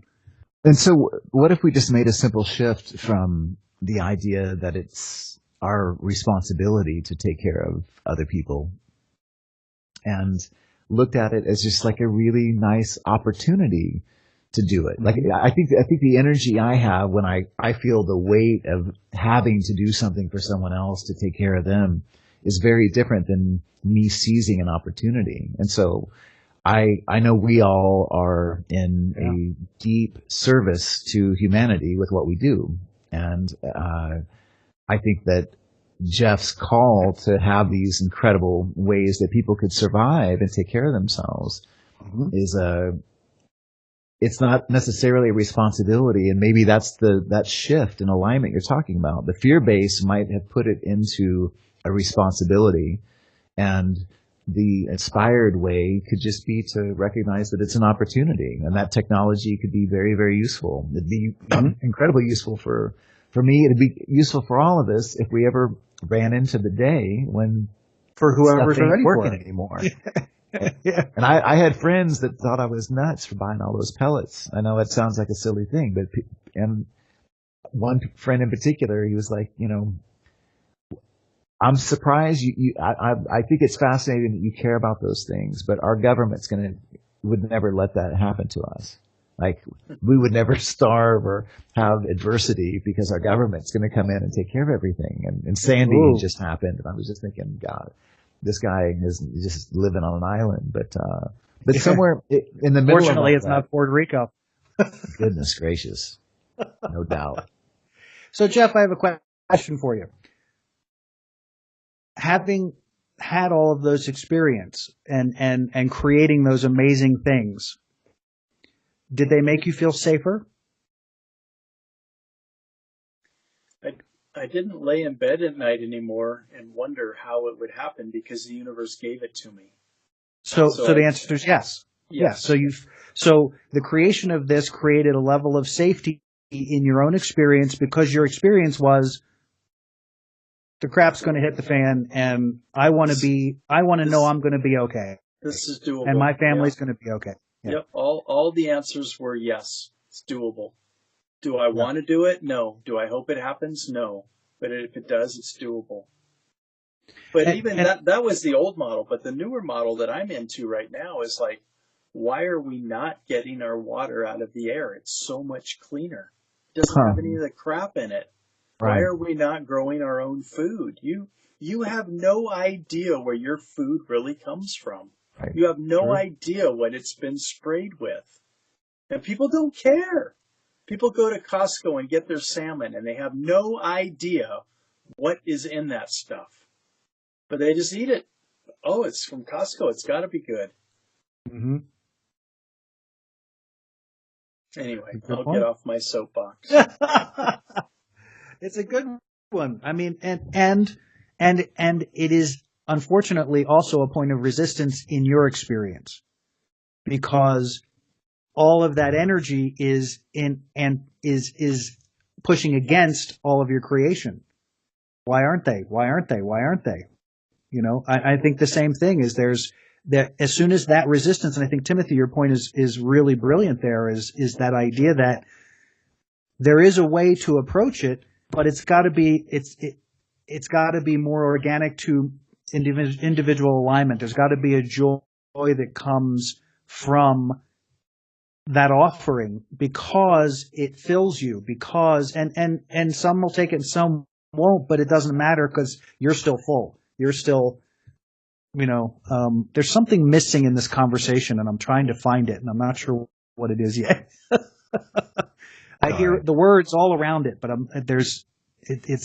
And so what if we just made a simple shift from the idea that it's our responsibility to take care of other people, and looked at it as just like a really nice opportunity to do it? Like, I think the energy I have when I feel the weight of having to do something for someone else to take care of them is very different than me seizing an opportunity. And so I know we all are in a deep service to humanity with what we do. And I think that Jeff's call to have these incredible ways that people could survive and take care of themselves is it's not necessarily a responsibility. And maybe that's that shift in alignment you're talking about. The fear base might have put it into a responsibility, and the inspired way could just be to recognize that it's an opportunity, and that technology could be very, very useful. It'd be incredibly useful for me. It'd be useful for all of us if we ever ran into the day when For whoever's stuff ain't ready working for it. anymore. Yeah. And I had friends that thought I was nuts for buying all those pellets. I know it sounds like a silly thing, but and one friend in particular, he was like, I'm surprised I think it's fascinating that you care about those things, but our government's would never let that happen to us. Like, we would never starve or have adversity because our government's going to come in and take care of everything. And Sandy Ooh. just happened, and I was just thinking, God, this guy is just living on an island. But somewhere in the middle of Fortunately, all it's that, not Puerto Rico. goodness gracious, no doubt. So, Jeff, I have a question for you. Having had all of those experience and creating those amazing things, did they make you feel safer? I didn't lay in bed at night anymore and wonder how it would happen because the universe gave it to me. So the answer is yes. Yes. Yeah. So the creation of this created a level of safety in your own experience because your experience was the crap's going to hit the fan and I want to know I'm going to be okay. This is doable. And my family's going to be okay. Yeah. Yep. All the answers were yes, it's doable. Do I want to do it? No. Do I hope it happens? No. But if it does, it's doable. But that was the old model. But the newer model that I'm into right now is like, why are we not getting our water out of the air? It's so much cleaner. It doesn't have any of the crap in it. Right. Why are we not growing our own food? You have no idea where your food really comes from. Right. You have no idea what it's been sprayed with. And people don't care. People go to Costco and get their salmon, and they have no idea what is in that stuff. But they just eat it. Oh, it's from Costco. It's got to be good. Mm-hmm. Anyway, I'll get off my soapbox. It's a good one. I mean, and it is unfortunately also a point of resistance in your experience because all of that energy is pushing against all of your creation. Why aren't they? Why aren't they? Why aren't they? I think the same thing is there's that as soon as that resistance, and I think Timothy, your point is really brilliant there, is that idea that there is a way to approach it, but it's got to be more organic to individual alignment. There's got to be a joy that comes from that offering because it fills you, because and some will take it and some won't, but it doesn't matter because you're still full. You're still, there's something missing in this conversation and I'm trying to find it and I'm not sure what it is yet. I hear the words all around it, but it's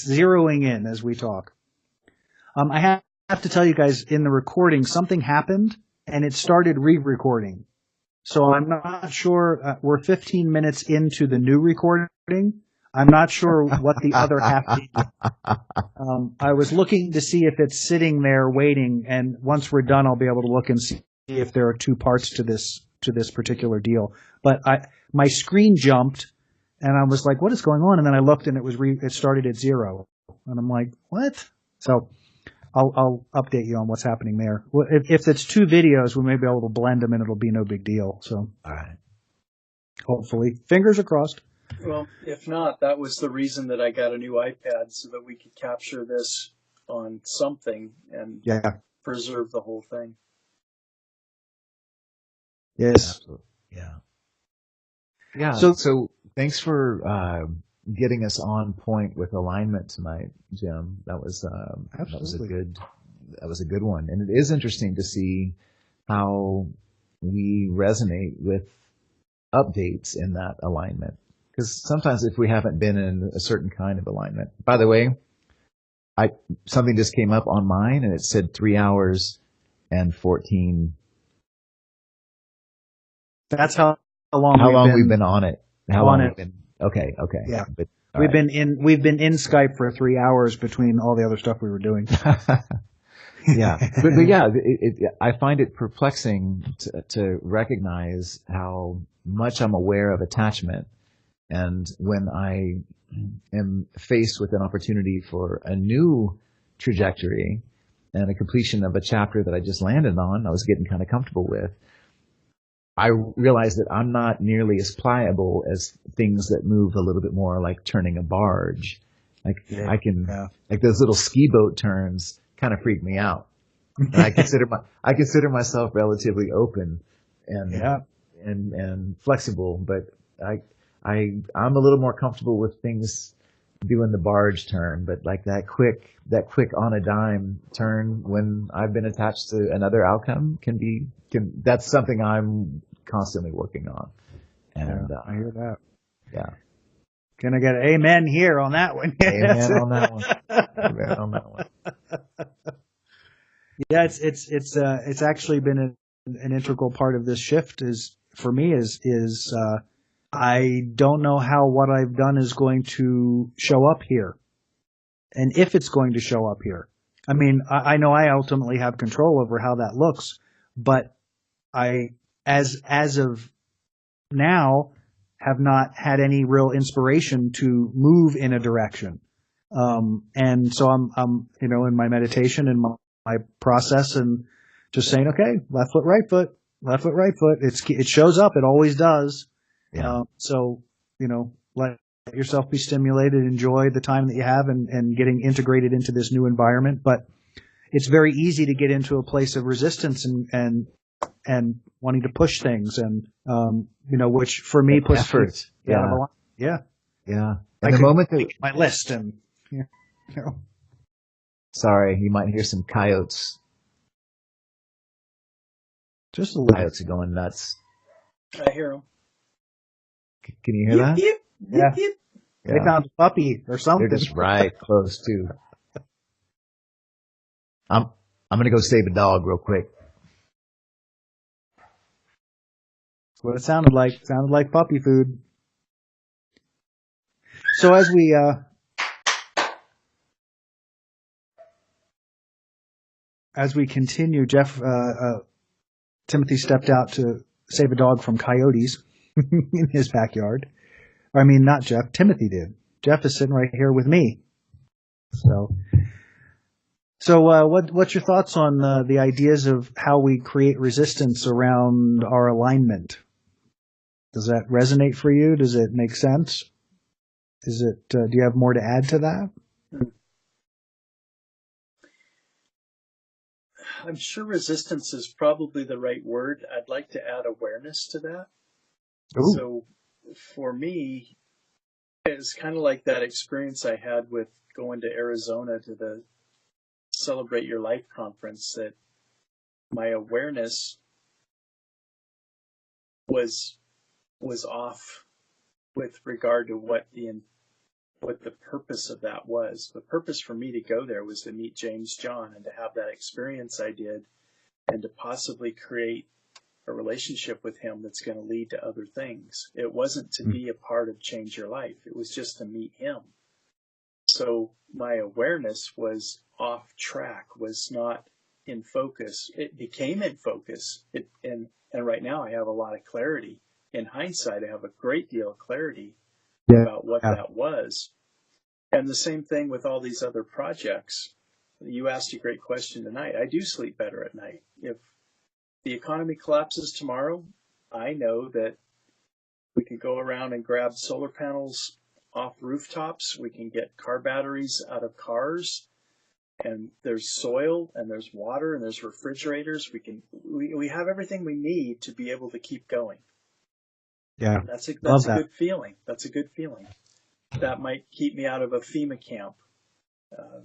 zeroing in as we talk. I have to tell you guys, in the recording, something happened and it started re-recording. So I'm not sure. We're 15 minutes into the new recording. I'm not sure what the other half is. I was looking to see if it's sitting there waiting, and once we're done, I'll be able to look and see if there are two parts to this particular deal. But my screen jumped, and I was like, "What is going on?" And then I looked, and it started at 0, and I'm like, "What?" So I'll update you on what's happening there. Well, if it's two videos, we may be able to blend them and it'll be no big deal. So, all right. Hopefully. Fingers are crossed. Well, if not, that was the reason that I got a new iPad so that we could capture this on something and preserve the whole thing. Yes. Absolutely. Yeah. Yeah. So thanks for getting us on point with alignment tonight, Jim. That was a good one. And it is interesting to see how we resonate with updates in that alignment. Because sometimes if we haven't been in a certain kind of alignment, by the way, something just came up on mine and it said 3 hours and 14. That's how long we've been on it. Okay. Yeah. But, we've been in Skype for 3 hours between all the other stuff we were doing. Yeah. But yeah, I find it perplexing to recognize how much I'm aware of attachment. And when I am faced with an opportunity for a new trajectory and a completion of a chapter that I just landed on, I was getting kind of comfortable with. I realized that I'm not nearly as pliable as things that move a little bit more like turning a barge. Like like those little ski boat turns kind of freak me out. And I consider myself relatively open and flexible, but I'm a little more comfortable with things doing the barge turn, but like that quick on a dime turn when I've been attached to another outcome that's something I'm constantly working on. And I hear that. Yeah. Can I get an amen here on that one? Amen on that one. Amen on that one. Yeah, it's actually been an integral part of this shift for me is I don't know how what I've done is going to show up here, and if it's going to show up here. I mean, I know I ultimately have control over how that looks, but as of now, have not had any real inspiration to move in a direction. And so I'm in my meditation and my process and just saying, okay, left foot, right foot, left foot, right foot. It shows up. It always does. Yeah. So, let yourself be stimulated, enjoy the time that you have and getting integrated into this new environment. But it's very easy to get into a place of resistance and wanting to push things and, which for me puts effort. Yeah. Out of a lot. Yeah. Yeah. And the moment that my list and, sorry, you might hear some coyotes. Just a little. Coyotes are going nuts. I hear them. Can you hear that? Yep, yeah. They found a puppy or something. They're just right close too. I'm going to go save a dog real quick. That's what it sounded like. It sounded like puppy food. So as we continue, Timothy stepped out to save a dog from coyotes in his backyard. I mean, not Jeff. Timothy did. Jeff is sitting right here with me. So what's your thoughts on the ideas of how we create resistance around our alignment? Does that resonate for you? Does it make sense? Do you have more to add to that? I'm sure resistance is probably the right word. I'd like to add awareness to that. Ooh. So for me, it's kind of like that experience I had with going to Arizona to the Celebrate Your Life conference, that my awareness was off with regard to what the purpose of that was. The purpose for me to go there was to meet James John and to have that experience I did and to possibly create a relationship with him that's going to lead to other things. It wasn't to be a part of Change Your Life. It was just to meet him. So my awareness was off track, was not in focus. It became in focus. And right now I have a lot of clarity. In hindsight, I have a great deal of clarity about what that was. And the same thing with all these other projects. You asked a great question tonight. I do sleep better at night. If the economy collapses tomorrow, I know that we can go around and grab solar panels off rooftops. We can get car batteries out of cars. And there's soil and there's water and there's refrigerators. We have everything we need to be able to keep going. Yeah. That's a good feeling. That's a good feeling. That might keep me out of a FEMA camp.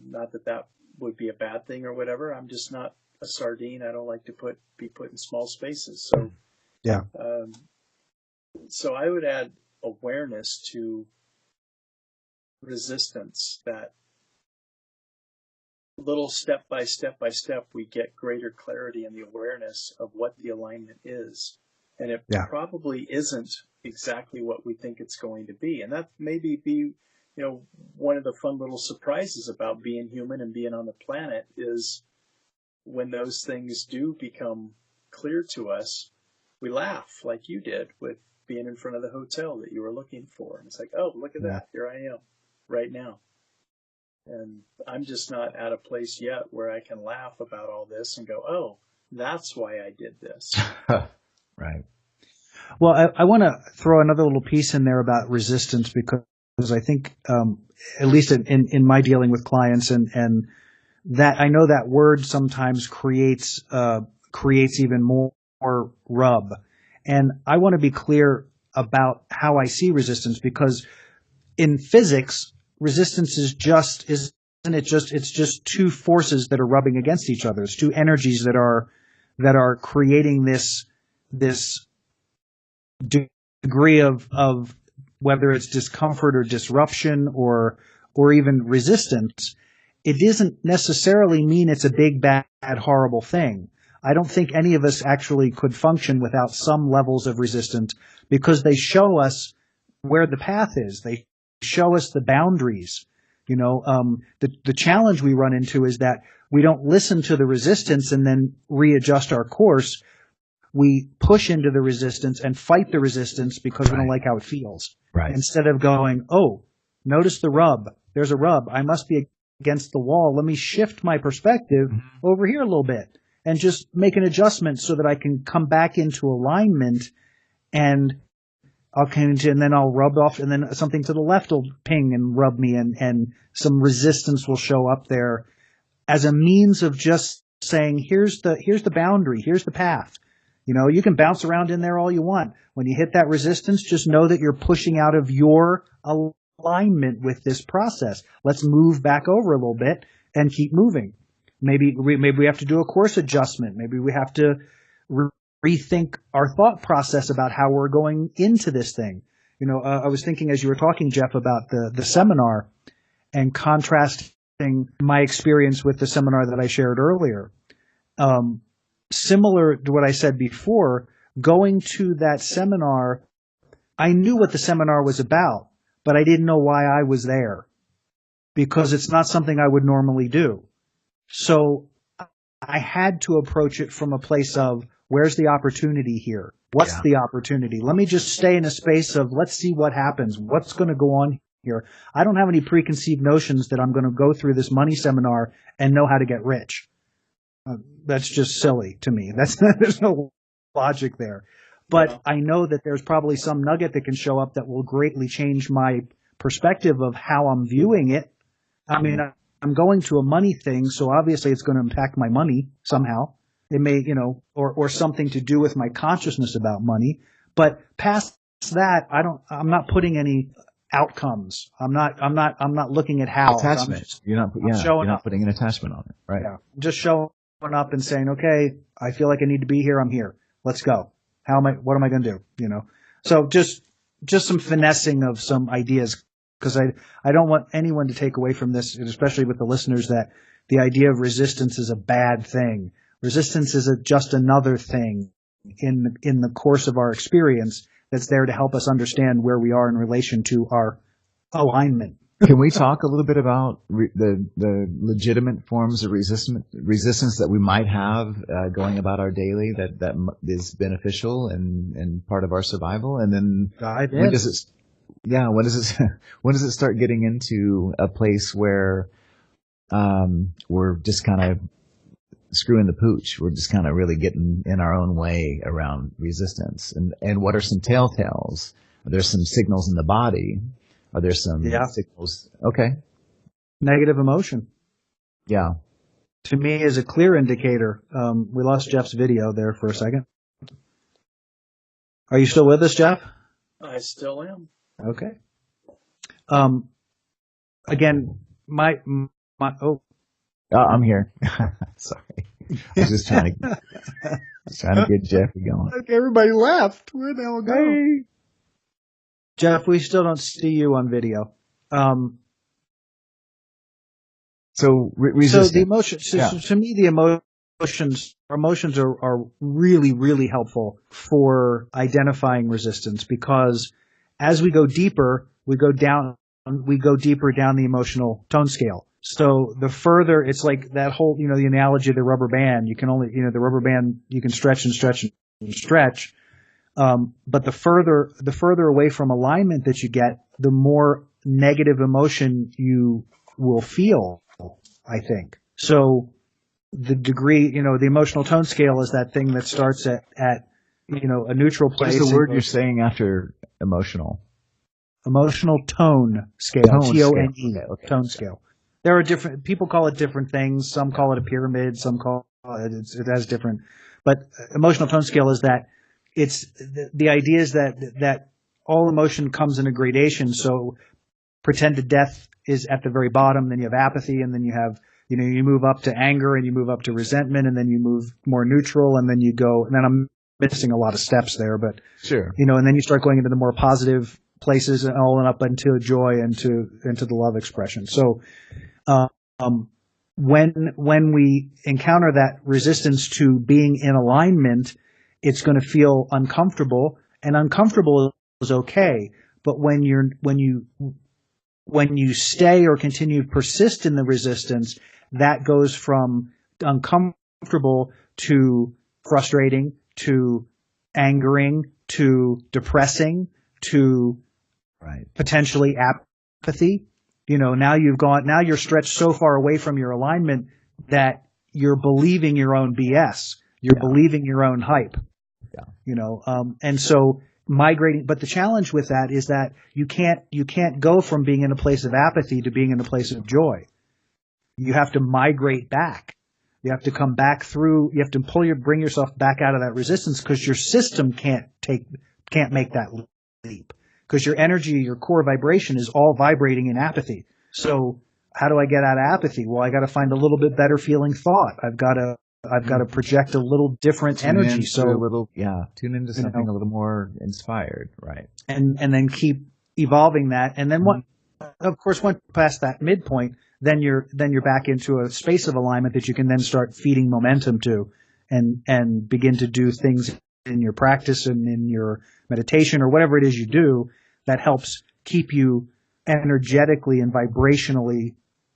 Not that would be a bad thing or whatever. I'm just not a sardine. I don't like to be put in small spaces. So, yeah. So I would add awareness to resistance. That little step by step we get greater clarity in the awareness of what the alignment is. And it probably isn't exactly what we think it's going to be. And that maybe be, one of the fun little surprises about being human and being on the planet is when those things do become clear to us, we laugh like you did with being in front of the hotel that you were looking for. And it's like, oh, look at that. Here I am right now. And I'm just not at a place yet where I can laugh about all this and go, oh, that's why I did this. Right. Well, I want to throw another little piece in there about resistance because I think, at least in my dealing with clients and that I know that word sometimes creates even more rub. And I want to be clear about how I see resistance, because in physics, resistance isn't it just, it's just two forces that are rubbing against each other. It's two energies that are creating this degree of whether it's discomfort or disruption or even resistance. It doesn't necessarily mean it's a big, bad, horrible thing. I don't think any of us actually could function without some levels of resistance, because they show us where the path is. They show us the boundaries. The challenge we run into is that we don't listen to the resistance and then readjust our course. We push into the resistance and fight the resistance because we don't like how it feels. Right. Instead of going, oh, notice the rub. There's a rub. I must be against the wall. Let me shift my perspective over here a little bit and just make an adjustment so that I can come back into alignment, and then I'll rub off, and then something to the left will ping and rub me, and some resistance will show up there as a means of just saying, here's the boundary, here's the path. You can bounce around in there all you want. When you hit that resistance, just know that you're pushing out of your alignment with this process. Let's move back over a little bit and keep moving. Maybe we have to do a course adjustment. Maybe we have to rethink our thought process about how we're going into this thing. I was thinking as you were talking, Jeff, about the seminar and contrasting my experience with the seminar that I shared earlier. Similar to what I said before, going to that seminar, I knew what the seminar was about, but I didn't know why I was there, because it's not something I would normally do. So I had to approach it from a place of, where's the opportunity here? What's the opportunity? Let me just stay in a space of, let's see what happens. What's going to go on here? I don't have any preconceived notions that I'm going to go through this money seminar and know how to get rich. That's just silly to me. There's no logic there. But I know that there's probably some nugget that can show up that will greatly change my perspective of how I'm viewing it. I mean, I'm going to a money thing, so obviously it's going to impact my money somehow. It may, or something to do with my consciousness about money. But past that, I'm not putting any outcomes. I'm not looking at how. Attachment. You're not putting an attachment on it, right? Yeah. I'm just showing up and saying, okay, I feel like I need to be here. I'm here. Let's go. What am I going to do? So just some finessing of some ideas, because I don't want anyone to take away from this, especially with the listeners, that the idea of resistance is a bad thing. Resistance is just another thing in the course of our experience that's there to help us understand where we are in relation to our alignment. Can we talk a little bit about the legitimate forms of resistance that we might have going about our daily that is beneficial and part of our survival? And then when does it start getting into a place where we're just kind of screwing the pooch? We're just kind of really getting in our own way around resistance. And what are some telltales? Are there some signals in the body? Are there some signals? Okay. Negative emotion. Yeah. To me is a clear indicator. We lost Jeff's video there for a second. Are you still with us, Jeff? I still am. Okay. Again, I'm here. Sorry. I was just trying to get Jeff going. Okay, everybody left. Where the hell go? Hey. Jeff, we still don't see you on video. So the emotions. To me, the emotions are really, really helpful for identifying resistance, because as we go deeper, we go deeper down the emotional tone scale. So the further, it's like that whole, the analogy of the rubber band. You can only, the rubber band, you can stretch and stretch and stretch. But the further away from alignment that you get, the more negative emotion you will feel, I think. So the degree, the emotional tone scale is that thing that starts at a neutral What place. is the word you're saying after emotional? Emotional tone scale. T-O-N-E. Okay. Tone scale. There are different, people call it different things. Some call it a pyramid. Some call it, it has different, but emotional tone scale is that it's the idea is that all emotion comes in a gradation. So pretended death is at the very bottom, then you have apathy, and then you have, you move up to anger, and you move up to resentment, and then you move more neutral, and then you go, and then I'm missing a lot of steps there, but sure, and then you start going into the more positive places and all up into joy and into the love expression. So, when we encounter that resistance to being in alignment, it's going to feel uncomfortable, and uncomfortable is okay. But when you stay or continue to persist in the resistance, that goes from uncomfortable to frustrating to angering to depressing to potentially apathy. Now you're stretched so far away from your alignment that you're believing your own BS. You're believing your own hype. And so migrating, but the challenge with that is that you can't go from being in a place of apathy to being in a place of joy. You have to migrate back. You have to come back through. You have to bring yourself back out of that resistance, because your system can't make that leap, because your energy, your core vibration is all vibrating in apathy. So how do I get out of apathy? Well, I got to find a little bit better feeling thought. I've got to project a little different energy. So tune into something a little more inspired, right? And then keep evolving that. And then of course, once past that midpoint, then you're back into a space of alignment that you can then start feeding momentum to, and begin to do things in your practice and in your meditation or whatever it is you do that helps keep you energetically and vibrationally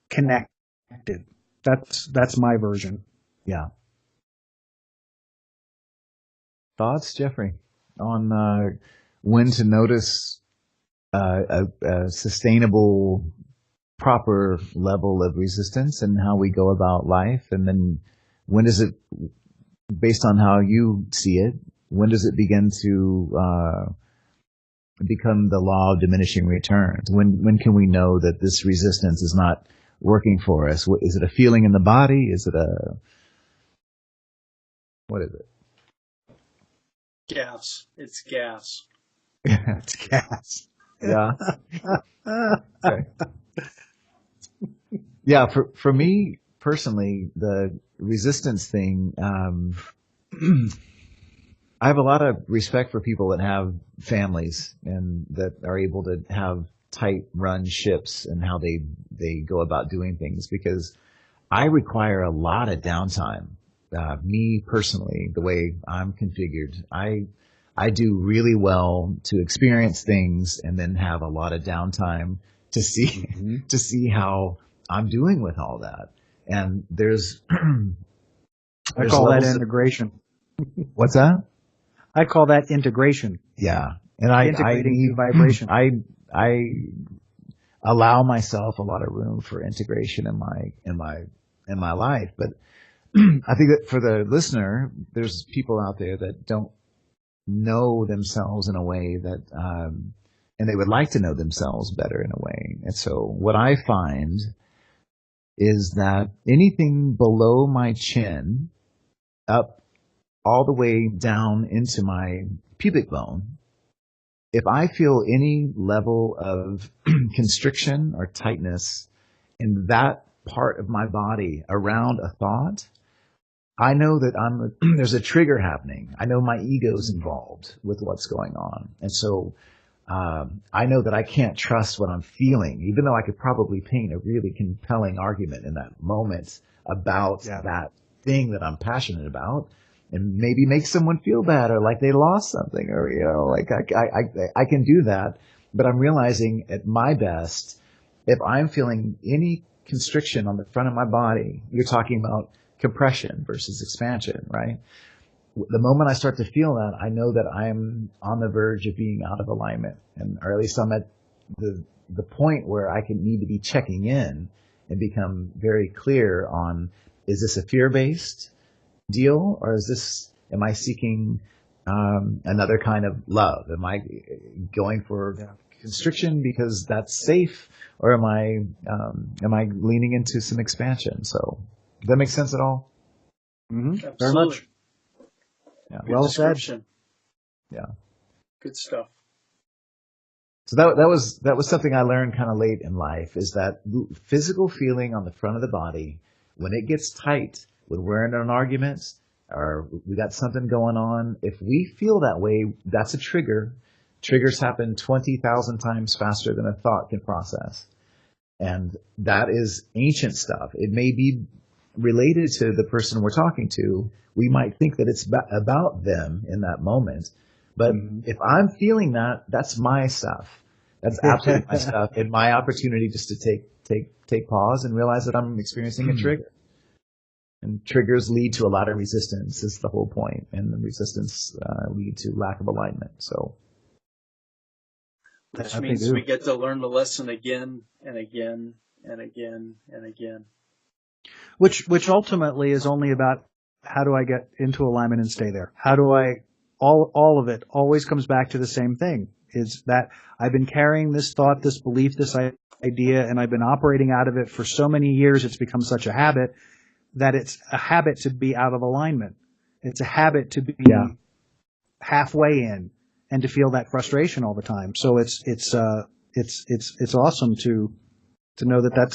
connected. That's my version. Yeah. Thoughts, Jeffrey, on when to notice a sustainable, proper level of resistance and how we go about life, and then when does it, based on how you see it, when does it begin to become the law of diminishing returns? When can we know that this resistance is not working for us? Is it a feeling in the body? Is it what is it? Gas. It's gas. It's gas. Yeah. Okay. Yeah, for me personally, the resistance thing, I have a lot of respect for people that have families and that are able to have tight run ships and how they go about doing things, because I require a lot of downtime. Me personally, the way I'm configured, I do really well to experience things and then have a lot of downtime to see to see how I'm doing with all that. And there's I call that integration. What's that? I call that integration. Yeah, and I integrating vibration. I allow myself a lot of room for integration in my life, but I think that for the listener, there's people out there that don't know themselves in a way that, and they would like to know themselves better in a way. And so what I find is that anything below my chin, up all the way down into my pubic bone, if I feel any level of constriction or tightness in that part of my body around a thought, I know that there's a trigger happening. I know my ego's involved with what's going on. And so I know that I can't trust what I'm feeling, even though I could probably paint a really compelling argument in that moment about that thing that I'm passionate about, and maybe make someone feel bad or like they lost something, or, like I can do that. But I'm realizing at my best, if I'm feeling any constriction on the front of my body, you're talking about compression versus expansion, right? The moment I start to feel that, I know that I'm on the verge of being out of alignment, or at least I'm at the point where I can need to be checking in and become very clear on, is this a fear-based deal, or am I seeking another kind of love? Am I going for constriction because that's safe, or am I leaning into some expansion? So, does that make sense at all? Mm-hmm. Absolutely. Very much. Yeah. Good Well description. said. Yeah. Good stuff. So that was something I learned kind of late in life, is that physical feeling on the front of the body, when it gets tight, when we're in an argument or we got something going on, if we feel that way, that's a trigger. Triggers happen 20,000 times faster than a thought can process. And that is ancient stuff. It may be related to the person we're talking to. We might think that it's about them in that moment. But if I'm feeling that, that's my stuff. That's absolutely my stuff, and my opportunity just to take pause and realize that I'm experiencing a trigger. And triggers lead to a lot of resistance, is the whole point, and the resistance lead to lack of alignment. So, which means we get to learn the lesson again and again and again and again. Which ultimately is only about, how do I get into alignment and stay there? How do I, all of it always comes back to the same thing, is that I've been carrying this thought, this belief, this idea, and I've been operating out of it for so many years, it's become such a habit that it's a habit to be out of alignment. It's a habit to be halfway in and to feel that frustration all the time. So it's awesome to know that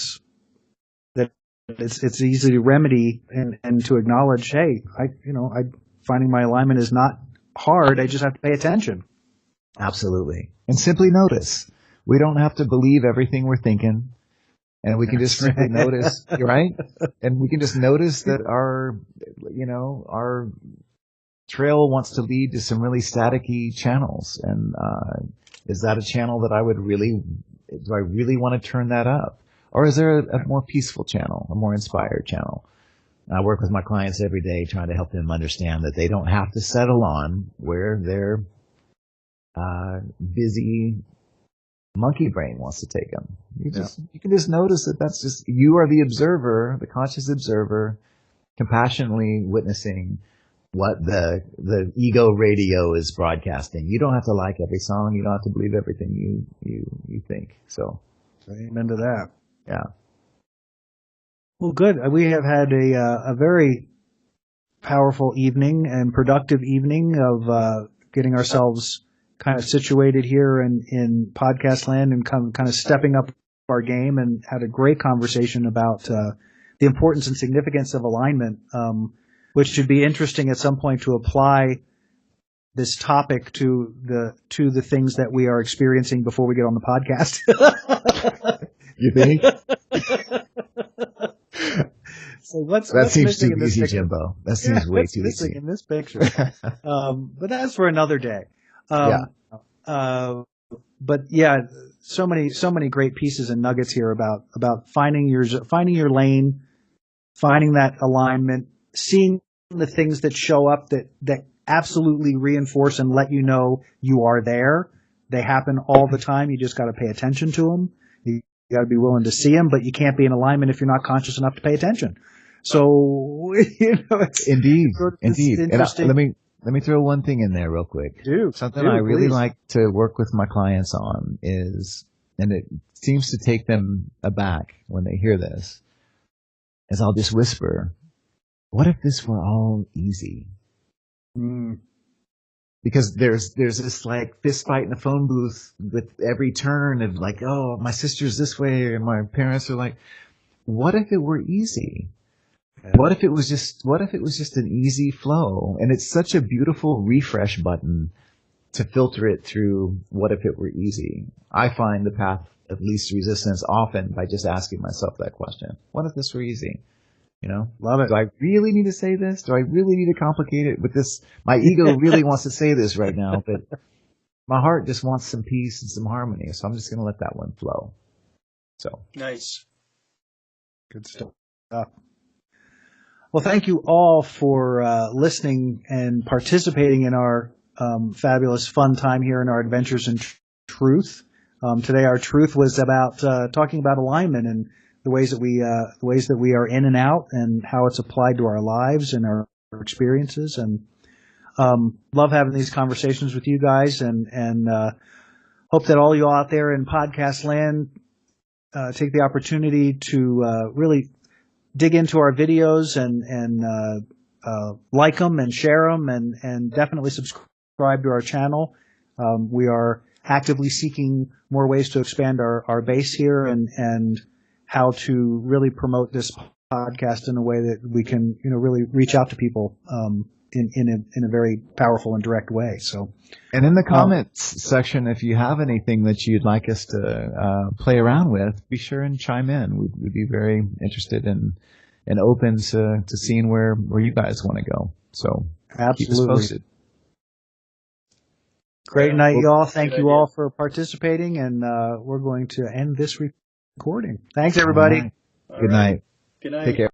it's easy to remedy and to acknowledge, hey, finding my alignment is not hard. I just have to pay attention. Absolutely. And simply notice. We don't have to believe everything we're thinking. And we can just simply notice, right? And we can just notice that our trail wants to lead to some really staticky channels. And is that a channel that do I really want to turn that up? Or is there a more peaceful channel, a more inspired channel? I work with my clients every day trying to help them understand that they don't have to settle on where their busy monkey brain wants to take them. You can just notice that that's just, you are the observer, the conscious observer, compassionately witnessing what the ego radio is broadcasting. You don't have to like every song. You don't have to believe everything you think. So, amen to that. Yeah. Well, good. We have had a very powerful evening and productive evening of getting ourselves kind of situated here in podcast land and kind of stepping up our game, and had a great conversation about the importance and significance of alignment, which should be interesting at some point to apply this topic to the things that we are experiencing before we get on the podcast. You think? So what's seems too easy, picture? Jimbo. That seems way too easy in this picture. But that's for another day. But yeah, so many great pieces and nuggets here about finding your lane, finding that alignment, seeing the things that show up that absolutely reinforce and let you know you are there. They happen all the time. You just got to pay attention to them. You got to be willing to see them, but you can't be in alignment if you're not conscious enough to pay attention. So, indeed. And let me throw one thing in there real quick. Something I really like to work with my clients on is, and it seems to take them aback when they hear this, is I'll just whisper, what if this were all easy? Because there's this like fist fight in the phone booth with every turn of like, oh, my sister's this way, and my parents are like, what if it were easy? What if it was just an easy flow? And it's such a beautiful refresh button to filter it through. What if it were easy? I find the path of least resistance often by just asking myself that question. What if this were easy? Love it. Do I really need to say this? Do I really need to complicate it with this? My ego really wants to say this right now, but my heart just wants some peace and some harmony. So I'm just going to let that one flow. So nice. Good stuff. Well, thank you all for listening and participating in our fabulous fun time here in our Adventures in Truth. Today our truth was about talking about alignment and the ways that we are in and out, and how it's applied to our lives and our experiences. And love having these conversations with you guys, and hope that all you all out there in podcast land take the opportunity to really dig into our videos and like them and share them, and definitely subscribe to our channel. We are actively seeking more ways to expand our base here, and how to really promote this podcast in a way that we can, really reach out to people in a very powerful and direct way. So, and in the comments section, if you have anything that you'd like us to play around with, be sure and chime in. We'd be very interested and open to seeing where you guys want to go. So absolutely. Keep us posted. Great night, y'all. Thank you all for participating, and we're going to end this recording. Thanks, everybody. All right. Good night. Good night. Take care.